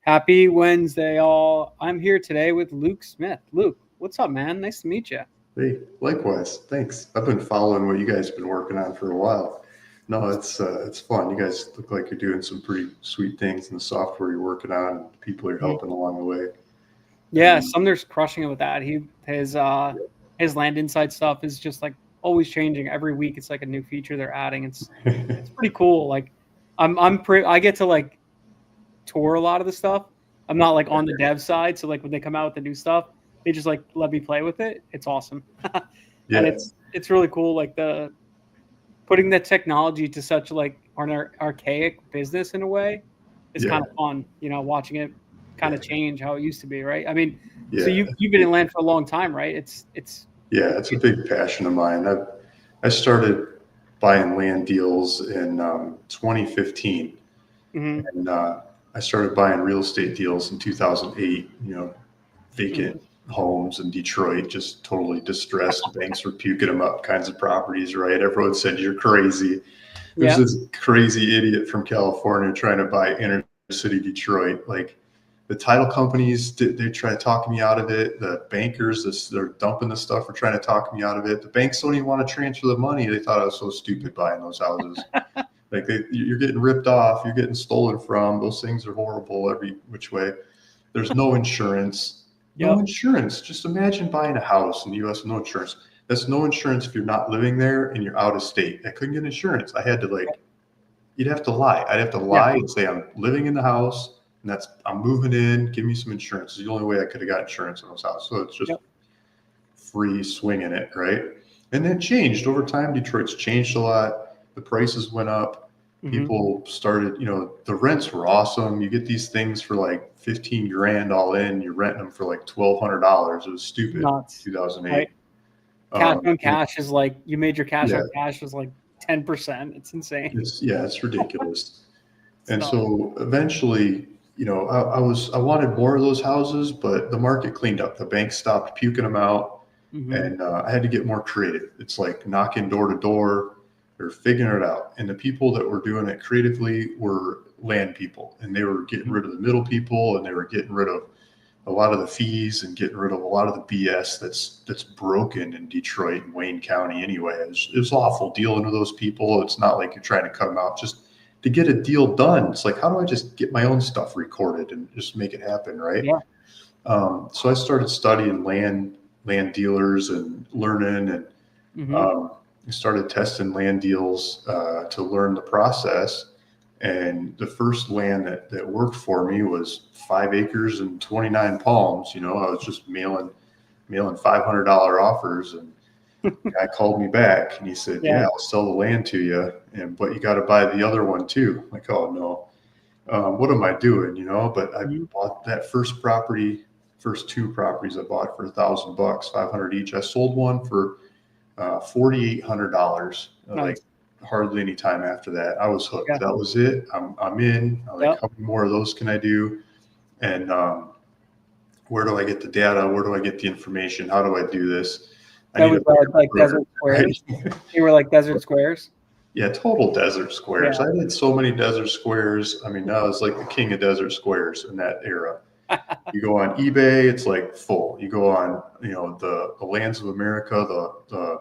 Happy Wednesday, all. I'm here today with Luke Smith. Luke, what's up, man? Nice to meet you. Hey, likewise. Thanks. I've been following what you guys have been working on for a while. No, it's fun. You guys look like you're doing some pretty sweet things in the software you're working on, and people you're Mhm. helping along the way. Yeah, And Sumner's crushing it with that. His land insight stuff is just like always changing every week. It's like a new feature they're adding. It's pretty cool. Like I get to like tour a lot of the stuff. I'm not like on the dev side, so like when they come out with the new stuff, they just like let me play with it. It's awesome. And yeah, it's really cool like the putting the technology to such like an archaic business in a way is kind yeah, of fun, watching it kind yeah, of change how it used to be, right? I mean, so yeah, you've been in land for a long time, right? yeah. It's a big passion of mine. I started buying land deals in 2015, mm-hmm, and I started buying real estate deals in 2008. Vacant mm-hmm. homes in Detroit, just totally distressed. Banks were puking them up, kinds of properties, right? Everyone said, "You're crazy." There's Yeah, this crazy idiot from California trying to buy inner city Detroit. Like the title companies, they try to talk me out of it. The bankers, they're dumping the stuff, are trying to talk me out of it. The banks don't even want to transfer the money. They thought I was so stupid buying those houses. Like you're getting ripped off, you're getting stolen from. Those things are horrible every which way. There's no insurance. No yep, insurance. Just imagine buying a house in the U.S. with no insurance. That's no insurance if you're not living there and you're out of state. I couldn't get insurance. I had to you'd have to lie. I'd have to yeah, lie and say I'm living in the house and I'm moving in. Give me some insurance. It's the only way I could have got insurance in those houses. So it's just yep, free swinging it, right? And that changed over time. Detroit's changed a lot. The prices went up. mm-hmm. People started, the rents were awesome. You get these things for like 15 grand all in. You're renting them for like $1,200. It was stupid. Nuts, right? 2008. Cash on And cash is like you made your cash yeah, on cash was like 10%. It's insane. it's ridiculous. It's And nuts. so eventually, I wanted more of those houses, but the market cleaned up. The banks stopped puking them out, Mm-hmm. and I had to get more creative. It's like knocking door to door or figuring it out. And the people that were doing it creatively were land people, and they were getting rid of the middle people, and they were getting rid of a lot of the fees and getting rid of a lot of the BS that's broken in Detroit and Wayne County anyway. It's awful dealing with those people. It's not like you're trying to cut them out. Just to get a deal done, it's like, how do I just get my own stuff recorded and just make it happen, right? Yeah. So I started studying land dealers and learning, and Mm-hmm. um, I started testing land deals to learn the process. And the first land that worked for me was 5 acres and 29 palms. I was just mailing $500 offers, and the guy called me back and he said, Yeah. "Yeah, I'll sell the land to you, but you got to buy the other one too." I'm like, "Oh no, what am I doing?" But I Mm-hmm. bought that first two properties I bought for $1,000, 500 each. I sold one for $4,800. Like Nice. hardly any time after that, I was hooked. Yeah. That was it. I'm in. I'm like, Yep. how many more of those can I do? And where do I get the data? Where do I get the information? How do I do this? I That need a was better like broker, desert right? squares. You were like desert squares. Yeah, total desert squares. Yeah. I did so many desert squares. I mean, I was like the king of desert squares in that era. You go on eBay, it's like full. You go on, the Lands of America, the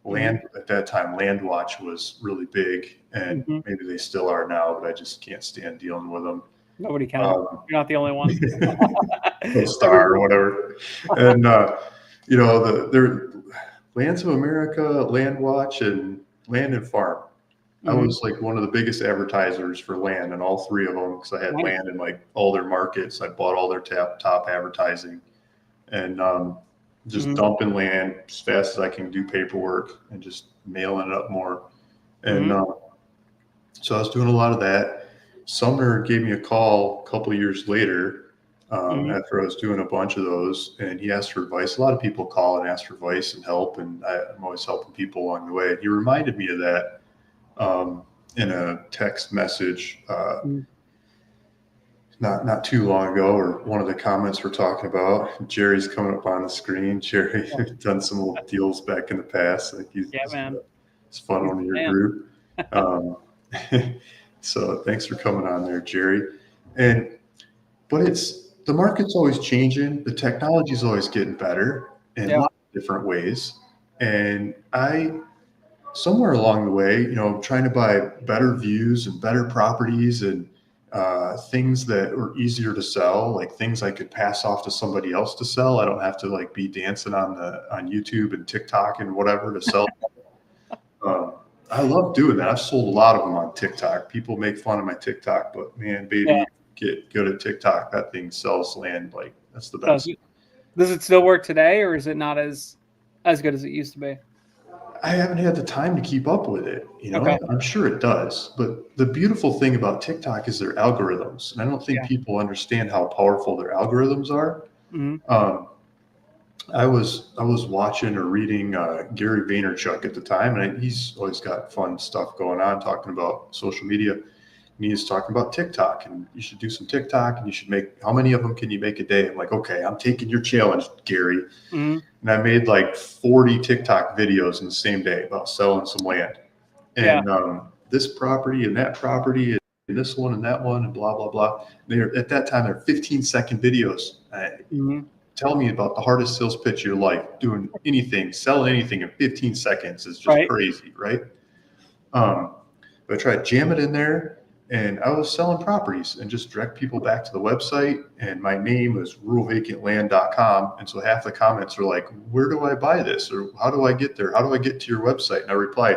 Mm-hmm. land at that time, Land Watch was really big, and Mm-hmm. maybe they still are now, but I just can't stand dealing with them. Nobody can. Um, You're not the only one. Co-star or Everybody. whatever, and their Lands of America, Land Watch, and Land and Farm. I Mm-hmm. was like one of the biggest advertisers for land in all three of them because I had Nice. land in like all their markets. I bought all their top advertising, and just Mm-hmm. dumping land as fast as I can do paperwork and just mailing it up more. And Mm-hmm. so I was doing a lot of that. Sumner gave me a call a couple of years later Mm-hmm. after I was doing a bunch of those, and he asked for advice. A lot of people call and ask for advice and help, and I'm always helping people along the way. He reminded me of that in a text message not too long ago, or one of the comments we're talking about. Jerry's coming up on the screen. Jerry done some old deals back in the past. I think Yeah, man. he's a fun He's one in the your man. group. Um, so thanks for coming on there, Jerry. And but the market's always changing. The technology's always getting better in Yeah. lots of different ways. And somewhere along the way, trying to buy better views and better properties and things that were easier to sell, like things I could pass off to somebody else to sell. I don't have to like be dancing on YouTube and TikTok and whatever to sell. I love doing that. I've sold a lot of them on TikTok. People make fun of my TikTok, but man, baby, get good at TikTok. That thing sells land. Like that's the best. Does it still work today, or is it not as good as it used to be? I haven't had the time to keep up with it. Okay. I'm sure it does. But the beautiful thing about TikTok is their algorithms. And I don't think people understand how powerful their algorithms are. Mm-hmm. I was watching or reading Gary Vaynerchuk at the time, and he's always got fun stuff going on talking about social media. And he's talking about TikTok, and you should do some TikTok, and you should how many of them can you make a day? I'm like, okay, I'm taking your challenge, Gary. Mm-hmm. And I made like 40 TikTok videos in the same day about selling some land. And this property and that property and this one and that one and blah, blah, blah. At that time, they're 15-second videos. Tell me about the hardest sales pitch of your life. Doing anything, selling anything in 15 seconds is just crazy, right? But I tried to jam it in there. And I was selling properties and just direct people back to the website. And my name was ruralvacantland.com. And so half the comments are like, where do I buy this? Or how do I get there? How do I get to your website? And I reply,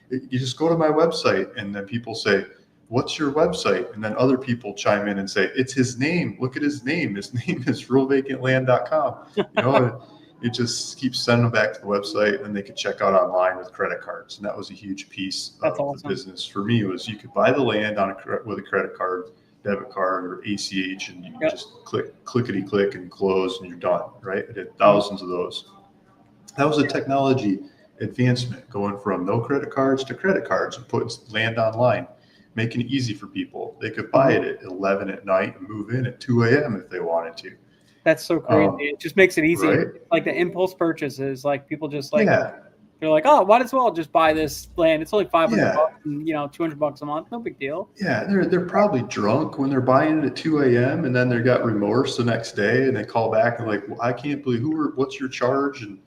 you just go to my website. And then people say, what's your website? And then other people chime in and say, it's his name. Look at his name. His name is ruralvacantland.com. It just keeps sending them back to the website, and they could check out online with credit cards. And that was a huge piece of the business for me. Was you could buy the land with a credit card, debit card, or ACH, and you just clickety click and close, and you're done. Right? I did thousands of those. That was a technology advancement, going from no credit cards to credit cards and putting land online, making it easy for people. They could buy it at 11 at night and move in at 2 a.m. if they wanted to. That's so crazy. It just makes it easy. Right? Like the impulse purchases, like people just like, they're like, oh, might as well just buy this land. It's only $500 and, $200 a month. No big deal. Yeah. They're probably drunk when they're buying it at 2 a.m. and then they got remorse the next day and they call back and like, well, I can't believe what's your charge? And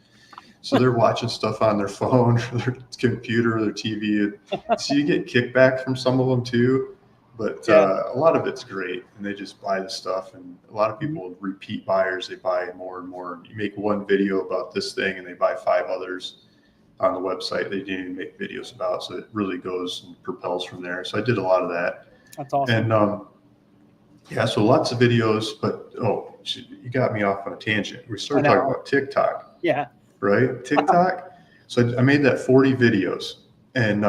so they're watching stuff on their phone or their computer or their TV. And so you get kickback from some of them too. But a lot of it's great, and they just buy the stuff. And a lot of people repeat buyers. They buy more and more. You make one video about this thing, and they buy 5 others on the website they didn't even make videos about. So it really goes and propels from there. So I did a lot of that. That's awesome. And so lots of videos. But you got me off on a tangent. We started talking about TikTok. Yeah. Right, TikTok. So I made that 40 videos, and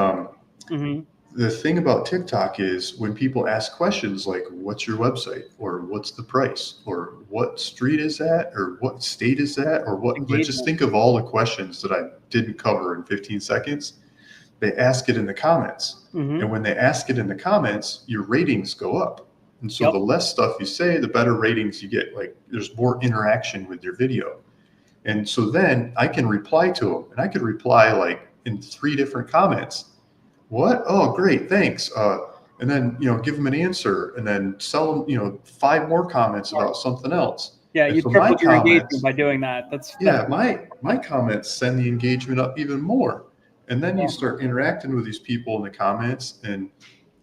the thing about TikTok is when people ask questions like, what's your website? Or what's the price? Or what street is that? Or what state is that? Or what? Just think of all the questions that I didn't cover in 15 seconds. They ask it in the comments. And when they ask it in the comments, your ratings go up. And so the less stuff you say, the better ratings you get. Like there's more interaction with your video. And so then I can reply to them. And I could reply like in 3 different comments. What? Oh, great. Thanks. And then, give them an answer and then sell them, 5 more comments about something else. Yeah. You triple your engagement by doing that. My comments send the engagement up even more. And then you start interacting with these people in the comments and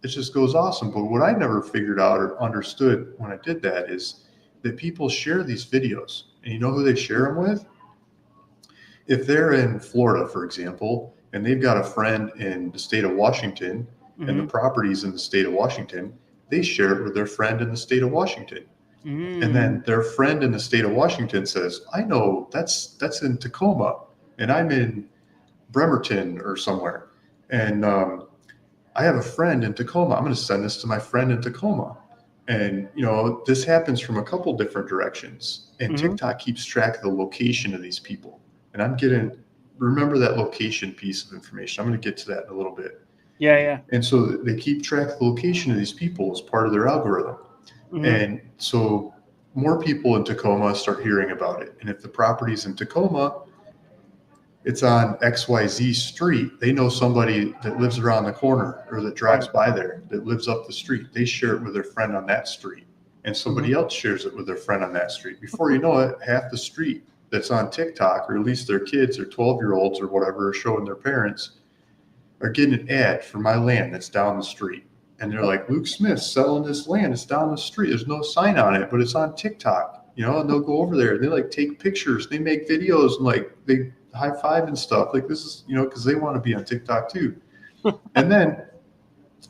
it just goes awesome. But what I never figured out or understood when I did that is that people share these videos, and you know who they share them with? If they're in Florida, for example, and they've got a friend in the state of Washington and the property's in the state of Washington, they share it with their friend in the state of Washington. And then their friend in the state of Washington says, I know that's in Tacoma and I'm in Bremerton or somewhere. And I have a friend in Tacoma. I'm going to send this to my friend in Tacoma. And, this happens from a couple different directions. And TikTok keeps track of the location of these people. And remember that location piece of information. I'm going to get to that in a little bit. Yeah. And so they keep track of the location of these people as part of their algorithm. And so more people in Tacoma start hearing about it. And if the property's in Tacoma, it's on XYZ street. They know somebody that lives around the corner or that drives by there that lives up the street. They share it with their friend on that street. and somebody else shares it with their friend on that street. Before you know it, half the street that's on TikTok, or at least their kids or 12-year-olds or whatever are showing their parents, are getting an ad for my land that's down the street. And they're like, Luke Smith's selling this land. It's down the street. There's no sign on it, but it's on TikTok, you know, and they'll go over there and they like take pictures. They make videos and like they high five and stuff. Like this is, you know, because they want to be on TikTok too. And then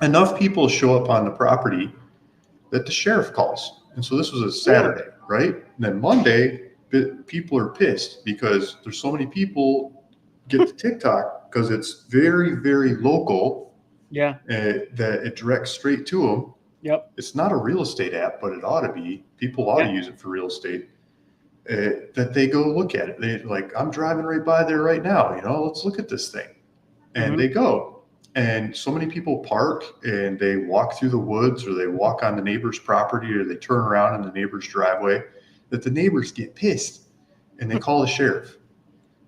enough people show up on the property that the sheriff calls. And so this was a Saturday, right? And then Monday, people are pissed because there's so many people get to TikTok because it's very, very local. Yeah. That it directs straight to them. Yep. It's not a real estate app, but it ought to be. People ought to use it for real estate. That they go look at it. They like, I'm driving right by there right now. You know, let's look at this thing. And they go. And so many people park and they walk through the woods, or they walk on the neighbor's property, or they turn around in the neighbor's driveway, that the neighbors get pissed and they call the sheriff.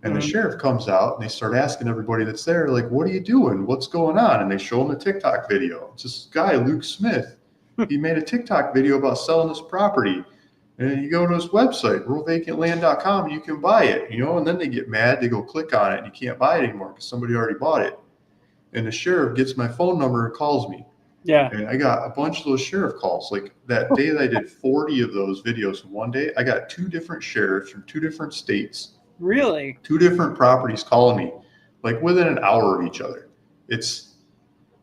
And the sheriff comes out and they start asking everybody that's there, like, what are you doing? What's going on? And they show them a TikTok video. It's this guy, Luke Smith. He made a TikTok video about selling this property. And you go to his website, ruralvacantland.com, and you can buy it, you know, and then they get mad. They go click on it and you can't buy it anymore because somebody already bought it. And the sheriff gets my phone number and calls me. Yeah. And I got a bunch of those sheriff calls. Like that day that I did 40 of those videos in one day, I got 2 different sheriffs from 2 different states. Really? 2 different properties calling me, like within an hour of each other. It's,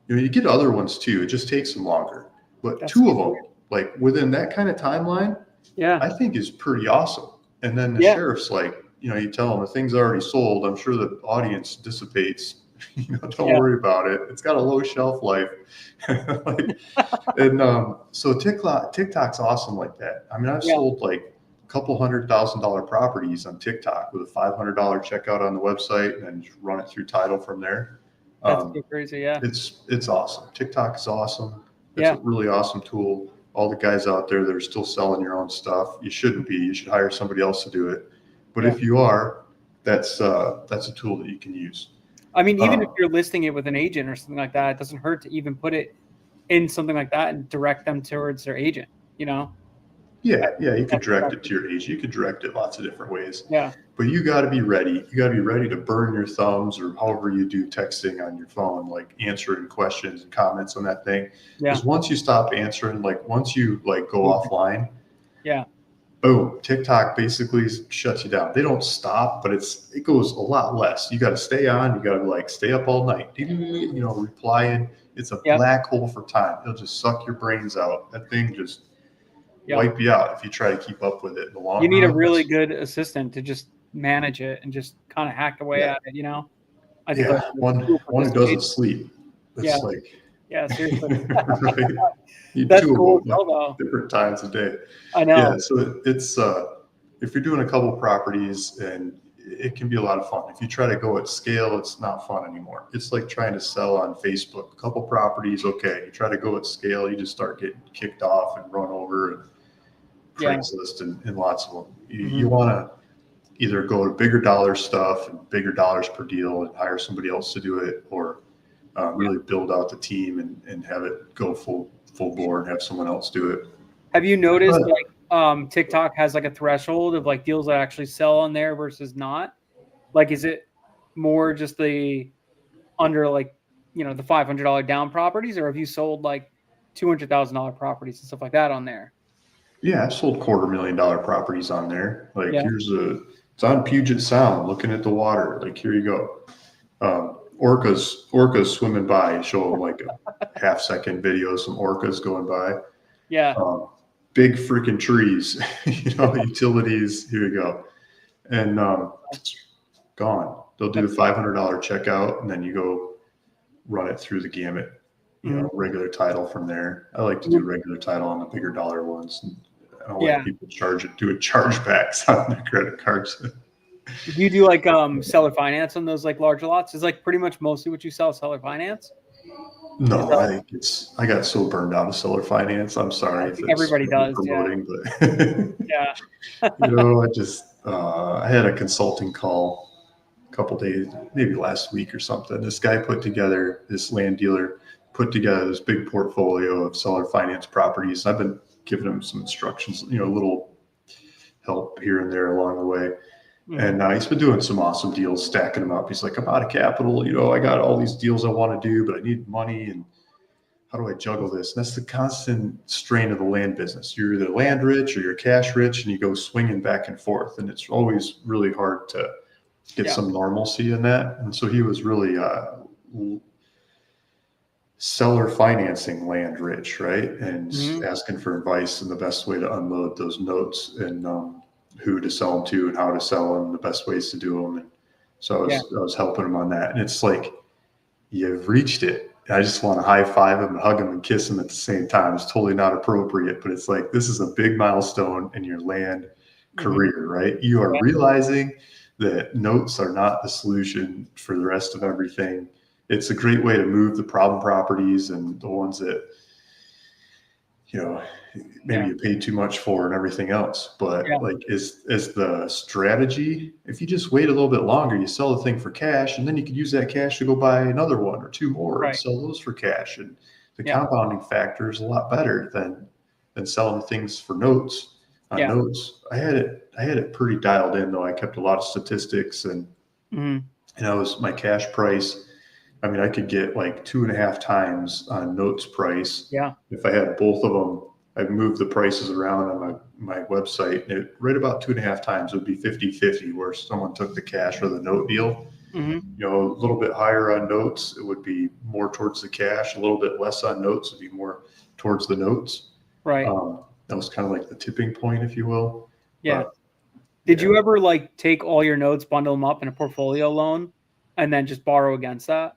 you know, you get other ones too. It just takes them longer. But that's 2 of them, like within that kind of timeline, I think is pretty awesome. And then the sheriff's like, you know, you tell them the thing's already sold. I'm sure the audience dissipates. You know, don't worry about it. It's got a low shelf life. So TikTok's awesome like that. I mean, I've sold like couple $100,000 properties on TikTok with a $500 checkout on the website, and then just run it through title from there. That's crazy. Yeah. It's awesome. TikTok is awesome. It's a really awesome tool. All the guys out there that are still selling your own stuff, you shouldn't be. You should hire somebody else to do it. But if you are, that's a tool that you can use. I mean, even if you're listing it with an agent or something like that, it doesn't hurt to even put it in something like that and direct them towards their agent, you know? Yeah, you could direct it to your agent. You could direct it lots of different ways. Yeah. But you got to be ready. You got to be ready to burn your thumbs, or however you do texting on your phone, like answering questions and comments on that thing. Because once you stop answering, like once you like go offline, boom, TikTok basically shuts you down. They don't stop, but it goes a lot less. You got to stay on. You got to like stay up all night, you know, replying. It's a black hole for time. It'll just suck your brains out. That thing just wipe you out if you try to keep up with it in the long run. You need a really good assistant to just manage it and just kind of hack away at it, you know? I think one who doesn't sleep. It's seriously. Right? That's 2 cool of them, different times a day. I know. Yeah, so it's if you're doing a couple properties, and it can be a lot of fun. If you try to go at scale, it's not fun anymore. It's like trying to sell on Facebook. A couple properties, okay. You try to go at scale, you just start getting kicked off and run over, and Craigslist and lots of them. You want to either go to bigger dollar stuff and bigger dollars per deal and hire somebody else to do it, or really build out the team and have it go full bore and have someone else do it. Have you noticed like TikTok has like a threshold of like deals that actually sell on there versus not? Like, is it more just the under like, you know, the $500 down properties, or have you sold like $200,000 properties and stuff like that on there? Yeah, I've sold $250,000 properties on there. Like it's on Puget Sound, looking at the water. Like, here you go. Orcas swimming by. Show them like a half-second video of some orcas going by. Yeah. Big freaking trees, you know, utilities. Here you go. And gone. They'll do the $500 checkout, and then you go run it through the gamut. You know, regular title from there. I like to do regular title on the bigger dollar ones. And I don't like people doing chargebacks on their credit cards. Do you do like seller finance on those like larger lots? Is like pretty much mostly what you sell seller finance? No, I got so burned out of seller finance. I'm sorry. Everybody does. Promoting, but you know, I had a consulting call a couple days, maybe last week or something. This land dealer put together this big portfolio of seller finance properties. I've been giving him some instructions, a little help here and there along the way. Mhm. And he's been doing some awesome deals, stacking them up. He's like, I'm out of capital. I got all these deals I want to do, but I need money. And how do I juggle this? And that's the constant strain of the land business. You're either land rich or you're cash rich, and you go swinging back and forth. And it's always really hard to get some normalcy in that. And so he was really seller financing land rich, right? And asking for advice and the best way to unload those notes, and who to sell them to and how to sell them, the best ways to do them. And so I was helping him on that. And it's like, you've reached it. I just want to high five him and hug him and kiss him at the same time. It's totally not appropriate, but it's like, this is a big milestone in your land career, right? You are realizing that notes are not the solution for the rest of everything. It's a great way to move the problem properties and the ones that, maybe you paid too much for and everything else. But like, is the strategy, if you just wait a little bit longer, you sell the thing for cash, and then you could use that cash to go buy another one or two more and sell those for cash. And the compounding factor is a lot better than selling things for notes. Notes, I had it pretty dialed in, though. I kept a lot of statistics, and my cash price. I mean, I could get like 2.5 times on notes price. Yeah. If I had both of them, I've moved the prices around on my website, and right about 2.5 times would be 50-50, where someone took the cash or the note deal. A little bit higher on notes, it would be more towards the cash. A little bit less on notes would be more towards the notes. Right. That was kind of like the tipping point, if you will. Yeah. But, did you ever like take all your notes, bundle them up in a portfolio loan, and then just borrow against that?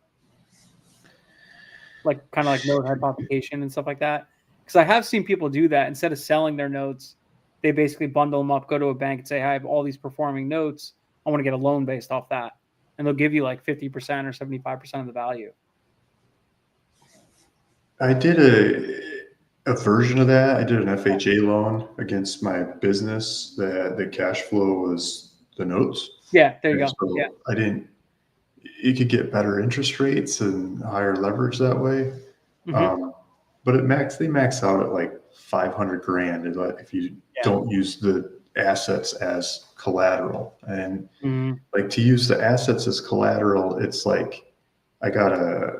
Like kind of like note hypothecation and stuff like that? Because I have seen people do that. Instead of selling their notes, they basically bundle them up, go to a bank and say, I have all these performing notes. I want to get a loan based off that. And they'll give you like 50% or 75% of the value. I did a version of that. I did an FHA loan against my business that the cash flow was the notes. Yeah, there you go. So you could get better interest rates and higher leverage that way. But they max out at like 500 grand if you don't use the assets as collateral. And like, to use the assets as collateral, it's like I gotta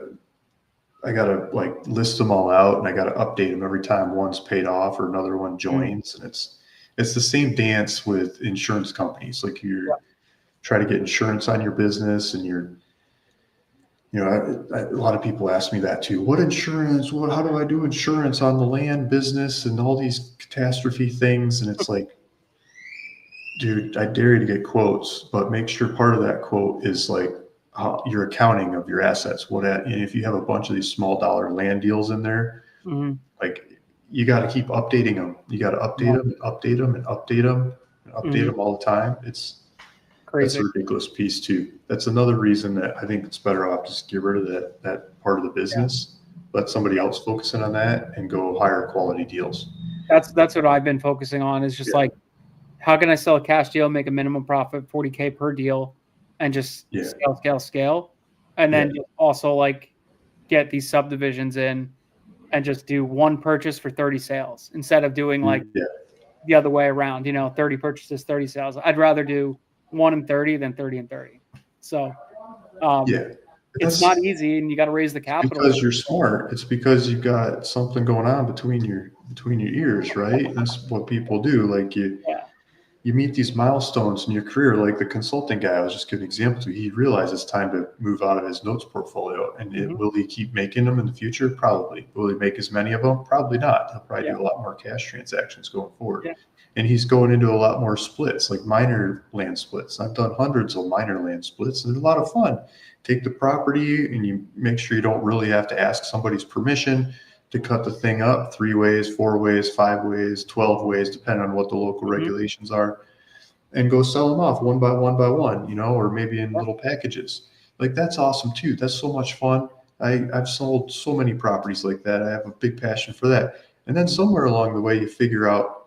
like list them all out, and I gotta update them every time one's paid off or another one joins. And it's the same dance with insurance companies. Like, you're try to get insurance on your business, and a lot of people ask me that too. What insurance? How do I do insurance on the land business and all these catastrophe things? And it's like, dude, I dare you to get quotes, but make sure part of that quote is like your accounting of your assets. And if you have a bunch of these small dollar land deals in there, like, you got to keep updating them. You got to update them and update them and update them and update them all the time. That's a ridiculous piece too. That's another reason that I think it's better off just get rid of that part of the business. Let somebody else focus in on that and go higher quality deals. That's what I've been focusing on, is just like, how can I sell a cash deal, make a minimum profit, 40K per deal, and just scale. And then also like get these subdivisions in and just do one purchase for 30 sales instead of doing like the other way around, 30 purchases, 30 sales. I'd rather do 1 and 30 than 30 and 30. So it's not easy, and you got to raise the capital. Because you're smart. It's because you've got something going on between your ears, right? That's what people do. Like, you meet these milestones in your career. Like the consulting guy I was just giving an example to, he realized it's time to move out of his notes portfolio. And will he keep making them in the future? Probably. Will he make as many of them? Probably not. He'll probably do a lot more cash transactions going forward. And he's going into a lot more splits, like minor land splits. I've done hundreds of minor land splits, and they're a lot of fun. Take the property, and you make sure you don't really have to ask somebody's permission to cut the thing up 3 ways, 4 ways, 5 ways, 12 ways, depending on what the local regulations are, and go sell them off one by one, or maybe in little packages. Like, that's awesome too. That's so much fun. I've sold so many properties like that. I have a big passion for that. And then somewhere along the way, you figure out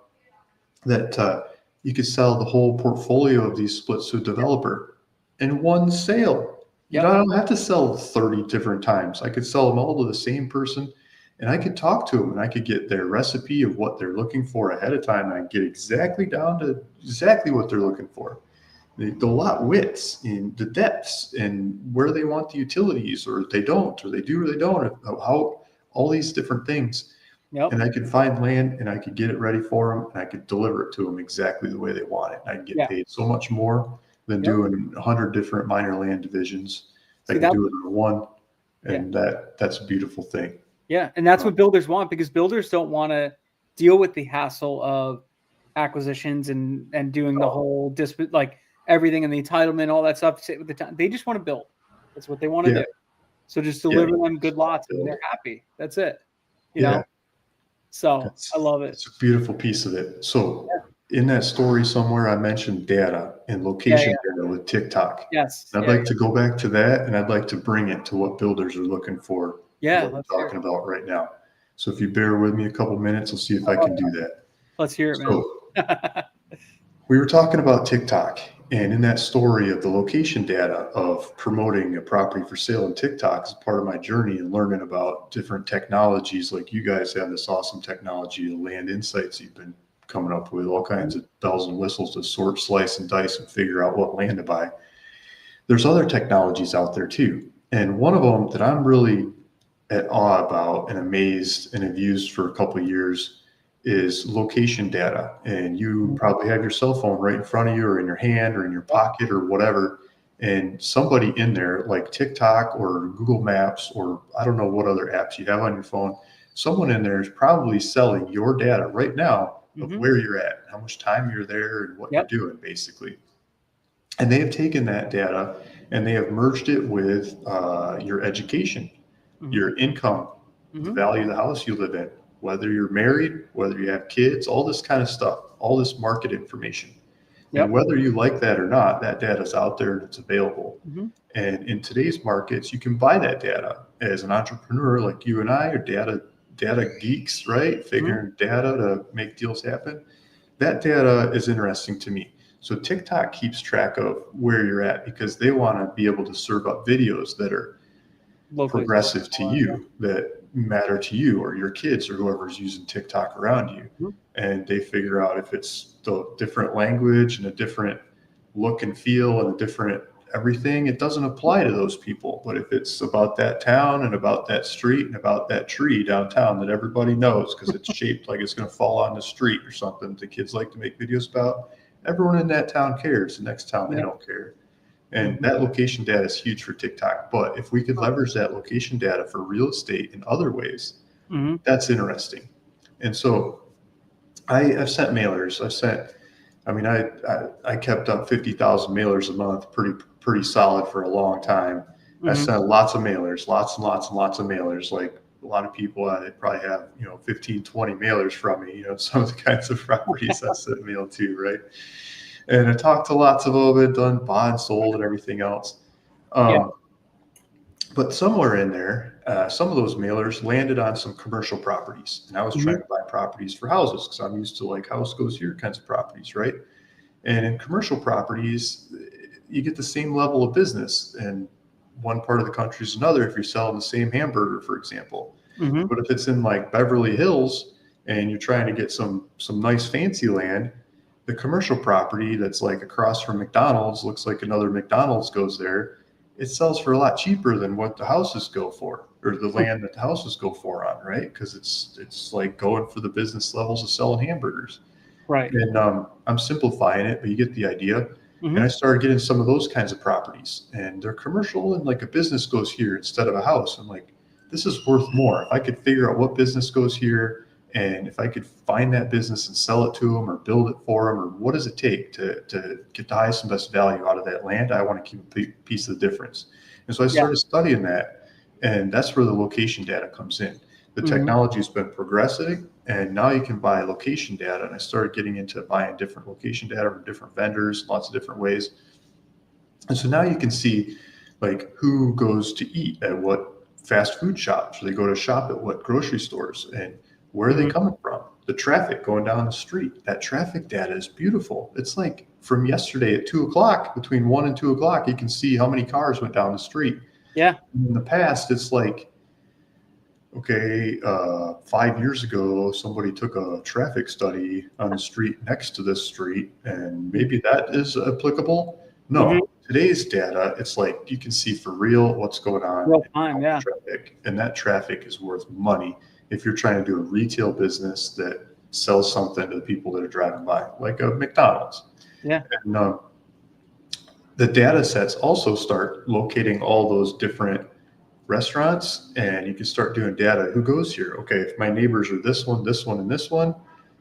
that you could sell the whole portfolio of these splits to a developer in one sale. I don't have to sell 30 different times. I could sell them all to the same person And I could talk to them and I could get their recipe of what they're looking for ahead of time. And I get exactly down to exactly what they're looking for. The lot widths and the depths and where they want the utilities, or they don't, or they do, or they don't, how all these different things. Yep. And I could find land and I could get it ready for them and I could deliver it to them exactly the way they want it. And I can get paid so much more than doing 100 different minor land divisions. I can do it in one, and that's a beautiful thing. Yeah, and that's what builders want, because builders don't want to deal with the hassle of acquisitions and doing the whole like everything and the entitlement, all that stuff. With the time, they just want to build. That's what they want to do. So just deliver them good lots, and they're happy. That's it. You know. So I love it. It's a beautiful piece of it. So in that story somewhere, I mentioned data and location data with TikTok. Yes. I'd like to go back to that, and I'd like to bring it to what builders are looking for. Yeah, what we're talking about right now. So if you bear with me a couple minutes, I'll see if I can do that. Let's hear it, man. We were talking about TikTok, and in that story of the location data of promoting a property for sale on TikTok is part of my journey and learning about different technologies. Like you guys have this awesome technology, the land insights you've been coming up with, all kinds of bells and whistles to sort, slice, and dice and figure out what land to buy. There's other technologies out there too. And one of them that I'm really at awe about and amazed and have used for a couple of years is location data. And you probably have your cell phone right in front of you or in your hand or in your pocket or whatever. And somebody in there, like TikTok or Google Maps, or I don't know what other apps you have on your phone, someone in there is probably selling your data right now of where you're at, how much time you're there, and what you're doing, basically. And they have taken that data and they have merged it with your education, your income, the value of the house you live in, whether you're married, whether you have kids, all this kind of stuff, all this market information. And whether you like that or not, that data is out there and it's available. And in today's markets, you can buy that data as an entrepreneur like you and I, or data geeks, right? Figuring data to make deals happen. That data is interesting to me. So TikTok keeps track of where you're at because they want to be able to serve up videos that are progressive to you, that matter to you or your kids or whoever's using TikTok around you. And they figure out if it's the different language and a different look and feel and a different everything, it doesn't apply to those people. But if it's about that town and about that street and about that tree downtown that everybody knows because it's shaped like it's going to fall on the street or something the kids like to make videos about, everyone in that town cares. The next town, they don't care. And that location data is huge for TikTok. But if we could leverage that location data for real estate in other ways, that's interesting. And so I've sent mailers. I kept up 50,000 mailers a month, pretty solid for a long time. I sent lots of mailers, lots and lots and lots of mailers. Like a lot of people, they probably have 15, 20 mailers from me. Some of the kinds of properties I sent mail to, right? And I talked to lots of them, and done bought and sold and everything else. But somewhere in there, some of those mailers landed on some commercial properties. And I was trying to buy properties for houses because I'm used to like house goes here kinds of properties, right? And in commercial properties, you get the same level of business in one part of the country as another if you're selling the same hamburger, for example. But if it's in like Beverly Hills and you're trying to get some nice fancy land, the commercial property that's like across from McDonald's, looks like another McDonald's goes there, it sells for a lot cheaper than what the houses go for, or the land that the houses go for on, right? Because it's like going for the business levels of selling hamburgers. Right. And I'm simplifying it, but you get the idea. And I started getting some of those kinds of properties, and they're commercial, and like a business goes here instead of a house. I'm like, this is worth more. If I could figure out what business goes here, and if I could find that business and sell it to them or build it for them, or what does it take to get the highest and best value out of that land, I want to keep a piece of the difference. And so I started studying that, and that's where the location data comes in. The technology has been progressing, and now you can buy location data. And I started getting into buying different location data from different vendors, lots of different ways. And so now you can see like who goes to eat at what fast food shops, or they go to shop at what grocery stores, and where are they coming from? The traffic going down the street. That traffic data is beautiful. It's like from yesterday at 2 o'clock, between 1 and 2 o'clock, you can see how many cars went down the street. Yeah. In the past, it's like, okay, 5 years ago, somebody took a traffic study on the street next to this street, and maybe that is applicable. Mhm. No, today's data, it's like you can see for real what's going on Real in time, yeah. traffic, and that traffic is worth money if you're trying to do a retail business that sells something to the people that are driving by, like a McDonald's. Yeah. And the data sets also start locating all those different restaurants, and you can start doing data. Who goes here? Okay, if my neighbors are this one, and this one,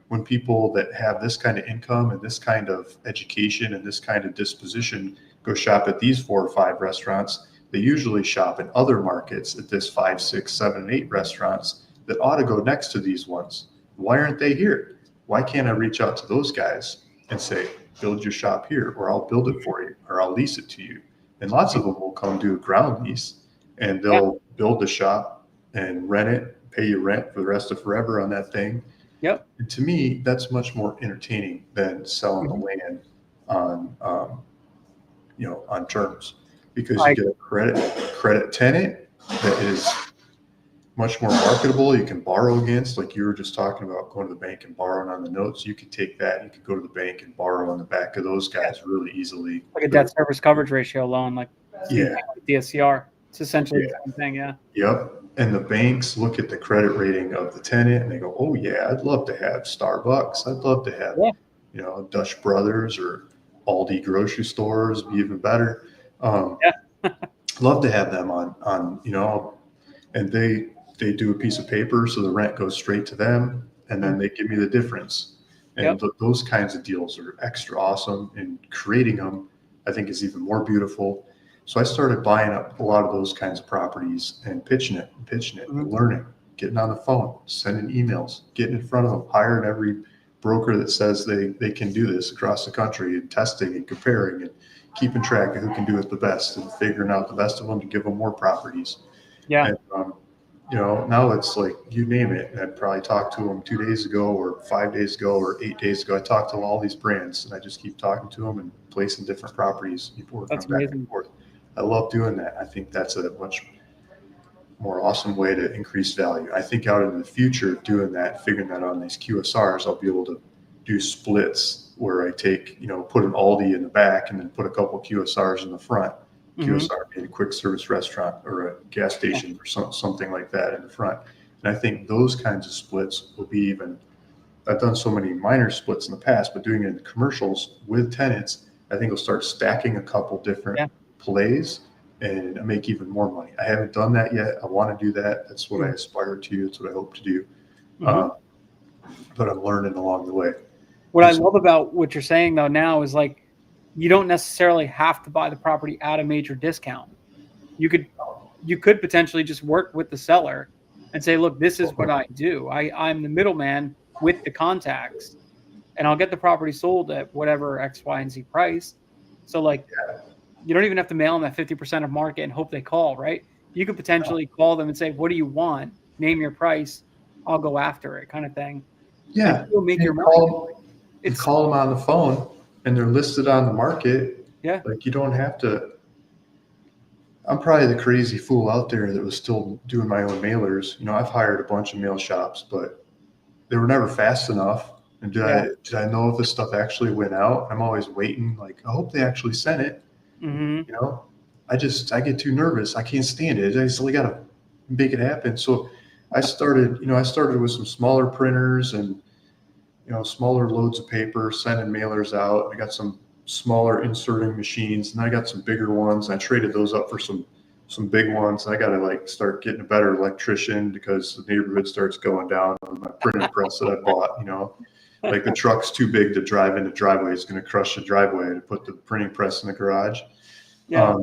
when people that have this kind of income and this kind of education and this kind of disposition go shop at these 4 or 5 restaurants, they usually shop in other markets at this 5, 6, 7, and 8 restaurants that ought to go next to these ones. Why aren't they here? Why can't I reach out to those guys and say, build your shop here, or I'll build it for you, or I'll lease it to you? And lots of them will come do a ground lease, and Yeah. they'll build the shop and rent it, pay you rent for the rest of forever on that thing. Yep. And to me, that's much more entertaining than selling the land on, on terms, because you I get a credit tenant that is much more marketable. You can borrow against, like you were just talking about, going to the bank and borrowing on the notes. You could take that. You could go to the bank and borrow on the back of those guys really easily. like a debt service coverage ratio loan, like Yeah. DSCR. It's essentially the same thing, yeah. Yep. And the banks look at the credit rating of the tenant and they go, oh yeah, I'd love to have Starbucks. I'd love to have, Yeah. Dutch Brothers or Aldi grocery stores, be even better. Yeah. Love to have them on, and they do a piece of paper, so the rent goes straight to them, and then they give me the difference. And Yep. those kinds of deals are extra awesome, and creating them, I think, is even more beautiful. So I started buying up a lot of those kinds of properties and pitching it, and learning, getting on the phone, sending emails, getting in front of them, hiring every broker that says they can do this across the country, and testing and comparing and keeping track of who can do it the best, and figuring out the best of them to give them more properties. Yeah. And now it's like, you name it. And I probably talked to them 2 days ago or 5 days ago or 8 days ago. I talked to all these brands, and I just keep talking to them and placing different properties. People are That's coming back amazing. and forth. I love doing that. I think that's a much more awesome way to increase value. I think out in the future, doing that, figuring that out on these QSRs, I'll be able to do splits where I take, put an Aldi in the back and then put a couple QSRs in the front. QSR being a quick service restaurant or a gas station or something like that in the front. And I think those kinds of splits will be even, I've done so many minor splits in the past, but doing it in commercials with tenants, I think we'll start stacking a couple different plays and make even more money. I haven't done that yet. I want to do that. That's what I aspire to. That's what I hope to do. But I'm learning along the way. What I love about what you're saying though now is like, you don't necessarily have to buy the property at a major discount. You could potentially just work with the seller and say, look, this is what I do. I'm the middleman with the contacts, and I'll get the property sold at whatever X, Y, and Z price. So like, you don't even have to mail them at 50% of market and hope they call, right? You could potentially call them and say, what do you want? Name your price. I'll go after it, kind of thing. Yeah. And you'll make your money. Call them on the phone and they're listed on the market. Yeah. Like, you don't have to. I'm probably the crazy fool out there that was still doing my own mailers. I've hired a bunch of mail shops, but they were never fast enough. And did I know if this stuff actually went out? I'm always waiting. Like, I hope they actually sent it. I get too nervous. I can't stand it. I just got to make it happen. So I started with some smaller printers and, smaller loads of paper, sending mailers out. I got some smaller inserting machines, and I got some bigger ones. I traded those up for some big ones. I got to start getting a better electrician because the neighborhood starts going down with my printing press that I bought. Like, the truck's too big to drive in the driveway. It's going to crush the driveway to put the printing press in the garage. Yeah.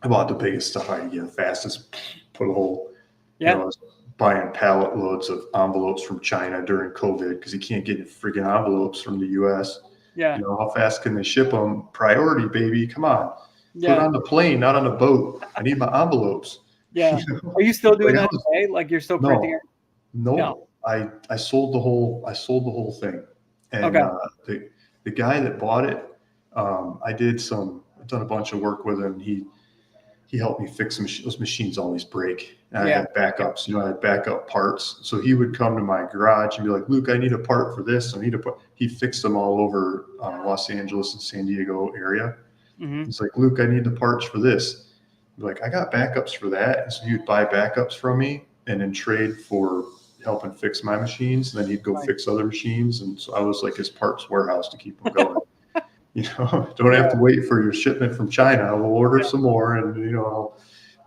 I bought the biggest stuff I could get, the fastest, put a whole, Yeah. I was buying pallet loads of envelopes from China during COVID because you can't get freaking envelopes from the US. Yeah. How fast can they ship them? Priority, baby. Come on. Yeah. Put it on the plane, not on a boat. I need my envelopes. Yeah. Are you still doing that today? Like, you're still printing it? No. I sold the whole thing. And the guy that bought it, I've done a bunch of work with him. he helped me fix those machines always break. And I Yeah. had backups, I had backup parts. So he would come to my garage and be like, Luke, I need a part for this. I need a part. He fixed them all over Los Angeles and San Diego area. Mm-hmm. He's like, Luke, I need the parts for this. I'm like, I got backups for that. And so he'd buy backups from me and then trade for helping fix my machines. And then he'd go fix other machines. And so I was like his parts warehouse to keep him going. Don't have to wait for your shipment from China. We'll order some more and, I'll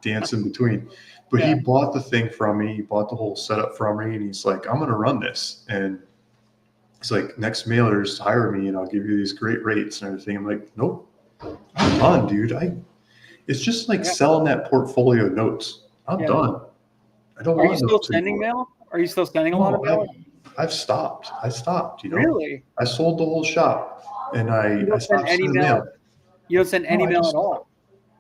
dance in between. But he bought the thing from me. He bought the whole setup from me. And he's like, I'm going to run this. And he's like, next mailers, hire me and I'll give you these great rates and everything. I'm like, nope, I'm done, dude. It's just like selling that portfolio of notes. I'm done. I don't want Are you still sending mail? Are you still sending a lot of mail? I've stopped. I stopped, Really? I sold the whole shop and I stopped sending mail. You don't send any mail at all?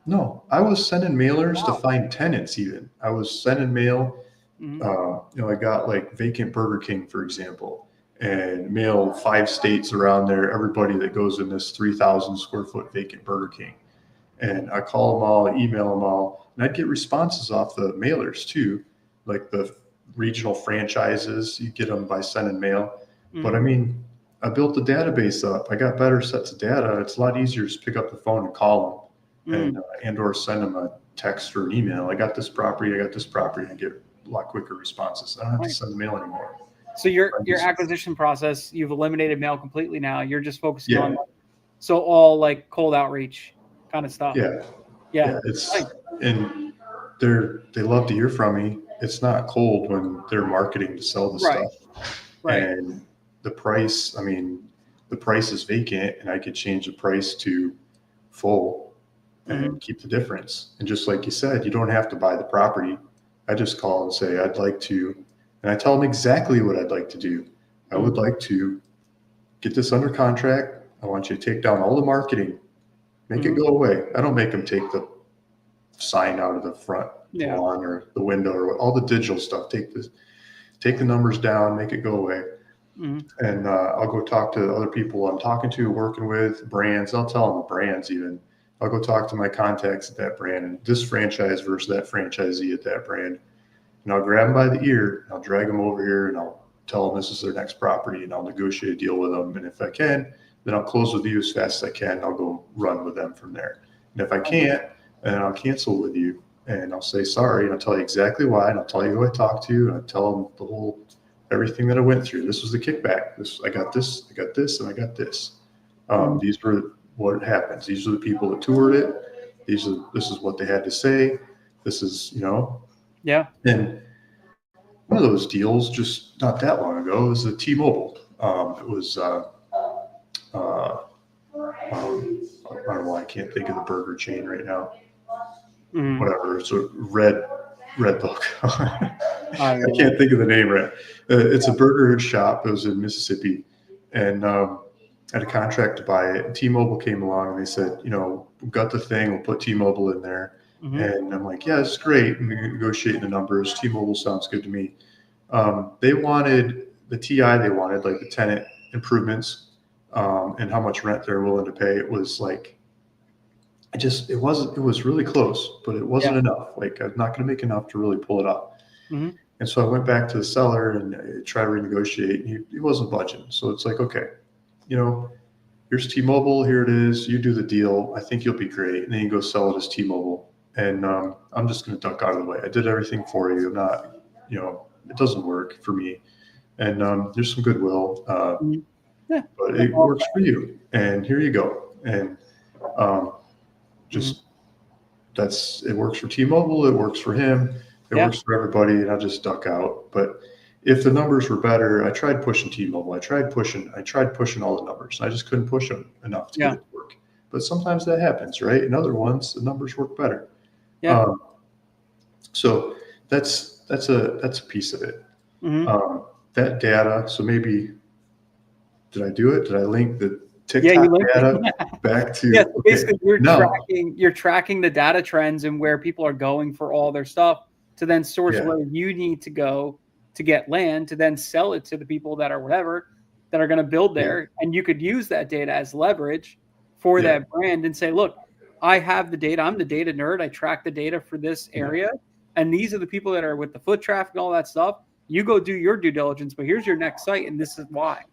No, I was sending mailers to find tenants even. I was sending mail. I got like vacant Burger King, for example, and mail 5 states around there, everybody that goes in this 3,000 square foot vacant Burger King. And I call them all, email them all, and I'd get responses off the mailers too, like the regional franchises. You get them by sending mail. But I mean, I built the database up. I got better sets of data. It's a lot easier to just pick up the phone and call them and or send them a text or an email. I got this property. I get a lot quicker responses. I don't have to send the mail anymore. So your acquisition process, you've eliminated mail completely now. You're just focusing on all like cold outreach kind of stuff. Yeah. It's and they love to hear from me. It's not cold when they're marketing to sell the stuff. Right. And the price is vacant and I could change the price to full and keep the difference. And just like you said, you don't have to buy the property. I just call and say, I'd like to, and I tell them exactly what I'd like to do. I would like to get this under contract. I want you to take down all the marketing, make it go away. I don't make them take the sign out of the front lawn or the window or all the digital stuff. Take the numbers down, make it go away. And I'll go talk to other people I'm talking to, working with, brands. I'll tell them the brands even. I'll go talk to my contacts at that brand and this franchise versus that franchisee at that brand. And I'll grab them by the ear, and I'll drag them over here, and I'll tell them this is their next property, and I'll negotiate a deal with them. And if I can, then I'll close with you as fast as I can. I'll go run with them from there. And if I can't, then I'll cancel with you, and I'll say sorry, and I'll tell you exactly why, and I'll tell you who I talked to, and I'll tell them everything that I went through. This was the kickback. I got this, and I got this. These were what happens. These are the people that toured it. This is what they had to say. This is, Yeah. And one of those deals just not that long ago was the T-Mobile. It was, I don't know why I can't think of the burger chain right now. Whatever. It's a red book. I can't think of the name right. It's a burger shop. It was in Mississippi. And I had a contract to buy it. T-Mobile came along and they said, we've got the thing. We'll put T-Mobile in there. And I'm like, yeah, it's great. And negotiating the numbers. T-Mobile sounds good to me. They wanted the TI. They wanted like the tenant improvements and how much rent they're willing to pay. It was like, it was really close, but it wasn't enough. Like I'm not going to make enough to really pull it off. And so I went back to the seller and I tried to renegotiate. He wasn't budging. So it's like, okay, here's T-Mobile. Here it is. You do the deal. I think you'll be great. And then you go sell it as T-Mobile. And I'm just going to duck out of the way. I did everything for you. I'm not, it doesn't work for me. And there's some goodwill, but it works for you. And here you go. And it works for T-Mobile. It works for him. It works for everybody. And I just duck out. But if the numbers were better, I tried pushing T-Mobile. I tried pushing all the numbers. I just couldn't push them enough to get it to work. But sometimes that happens, right? In other ones, the numbers work better. Yeah. So that's a piece of it. That data. So maybe did I do it? Did I link the TikTok data back to? Yeah. So basically, you're tracking the data trends and where people are going for all their stuff to then source where you need to go to get land to then sell it to the people that are whatever that are going to build there. And you could use that data as leverage for that brand and say, look, I have the data. I'm the data nerd. I track the data for this area. And these are the people that are with the foot traffic and all that stuff. You go do your due diligence, but here's your next site, and this is why.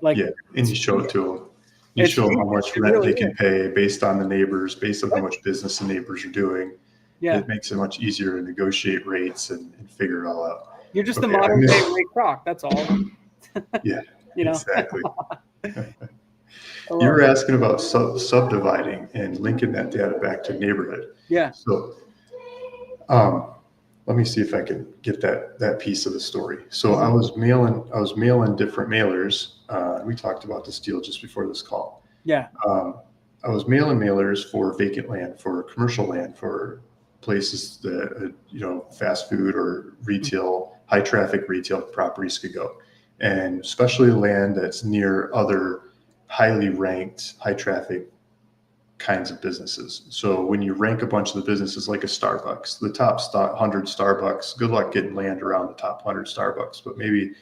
Like, Yeah, and you show it to them. You it's show them how genius. much It rent really they can is. pay based on the neighbors, based on how much business the neighbors are doing. Yeah. It makes it much easier to negotiate rates and figure it all out. You're just the Okay, I modern day missed. Ray Kroc. That's all. Yeah, You know, exactly. I You love were it. asking about subdividing and linking that data back to neighborhood. Yeah. So let me see if I can get that piece of the story. So Mhm. I was mailing different mailers. We talked about this deal just before this call. Yeah. I was mailing mailers for vacant land, for commercial land, for places that fast food or retail, high traffic retail properties could go, and especially land that's near other highly ranked, high traffic kinds of businesses. So when you rank a bunch of the businesses like a Starbucks, the top 100 Starbucks, good luck getting land around the top 100 Starbucks, but maybe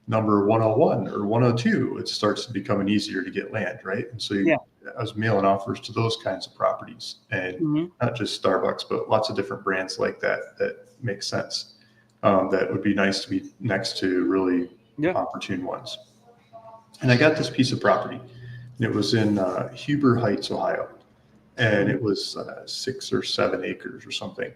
number 101 or 102, it starts to becoming easier to get land, right? And so I was mailing offers to those kinds of properties, and not just Starbucks, but lots of different brands like that make sense. That would be nice to be next to really opportune ones. And I got this piece of property. It was in Huber Heights, Ohio, and it was 6 or 7 acres or something.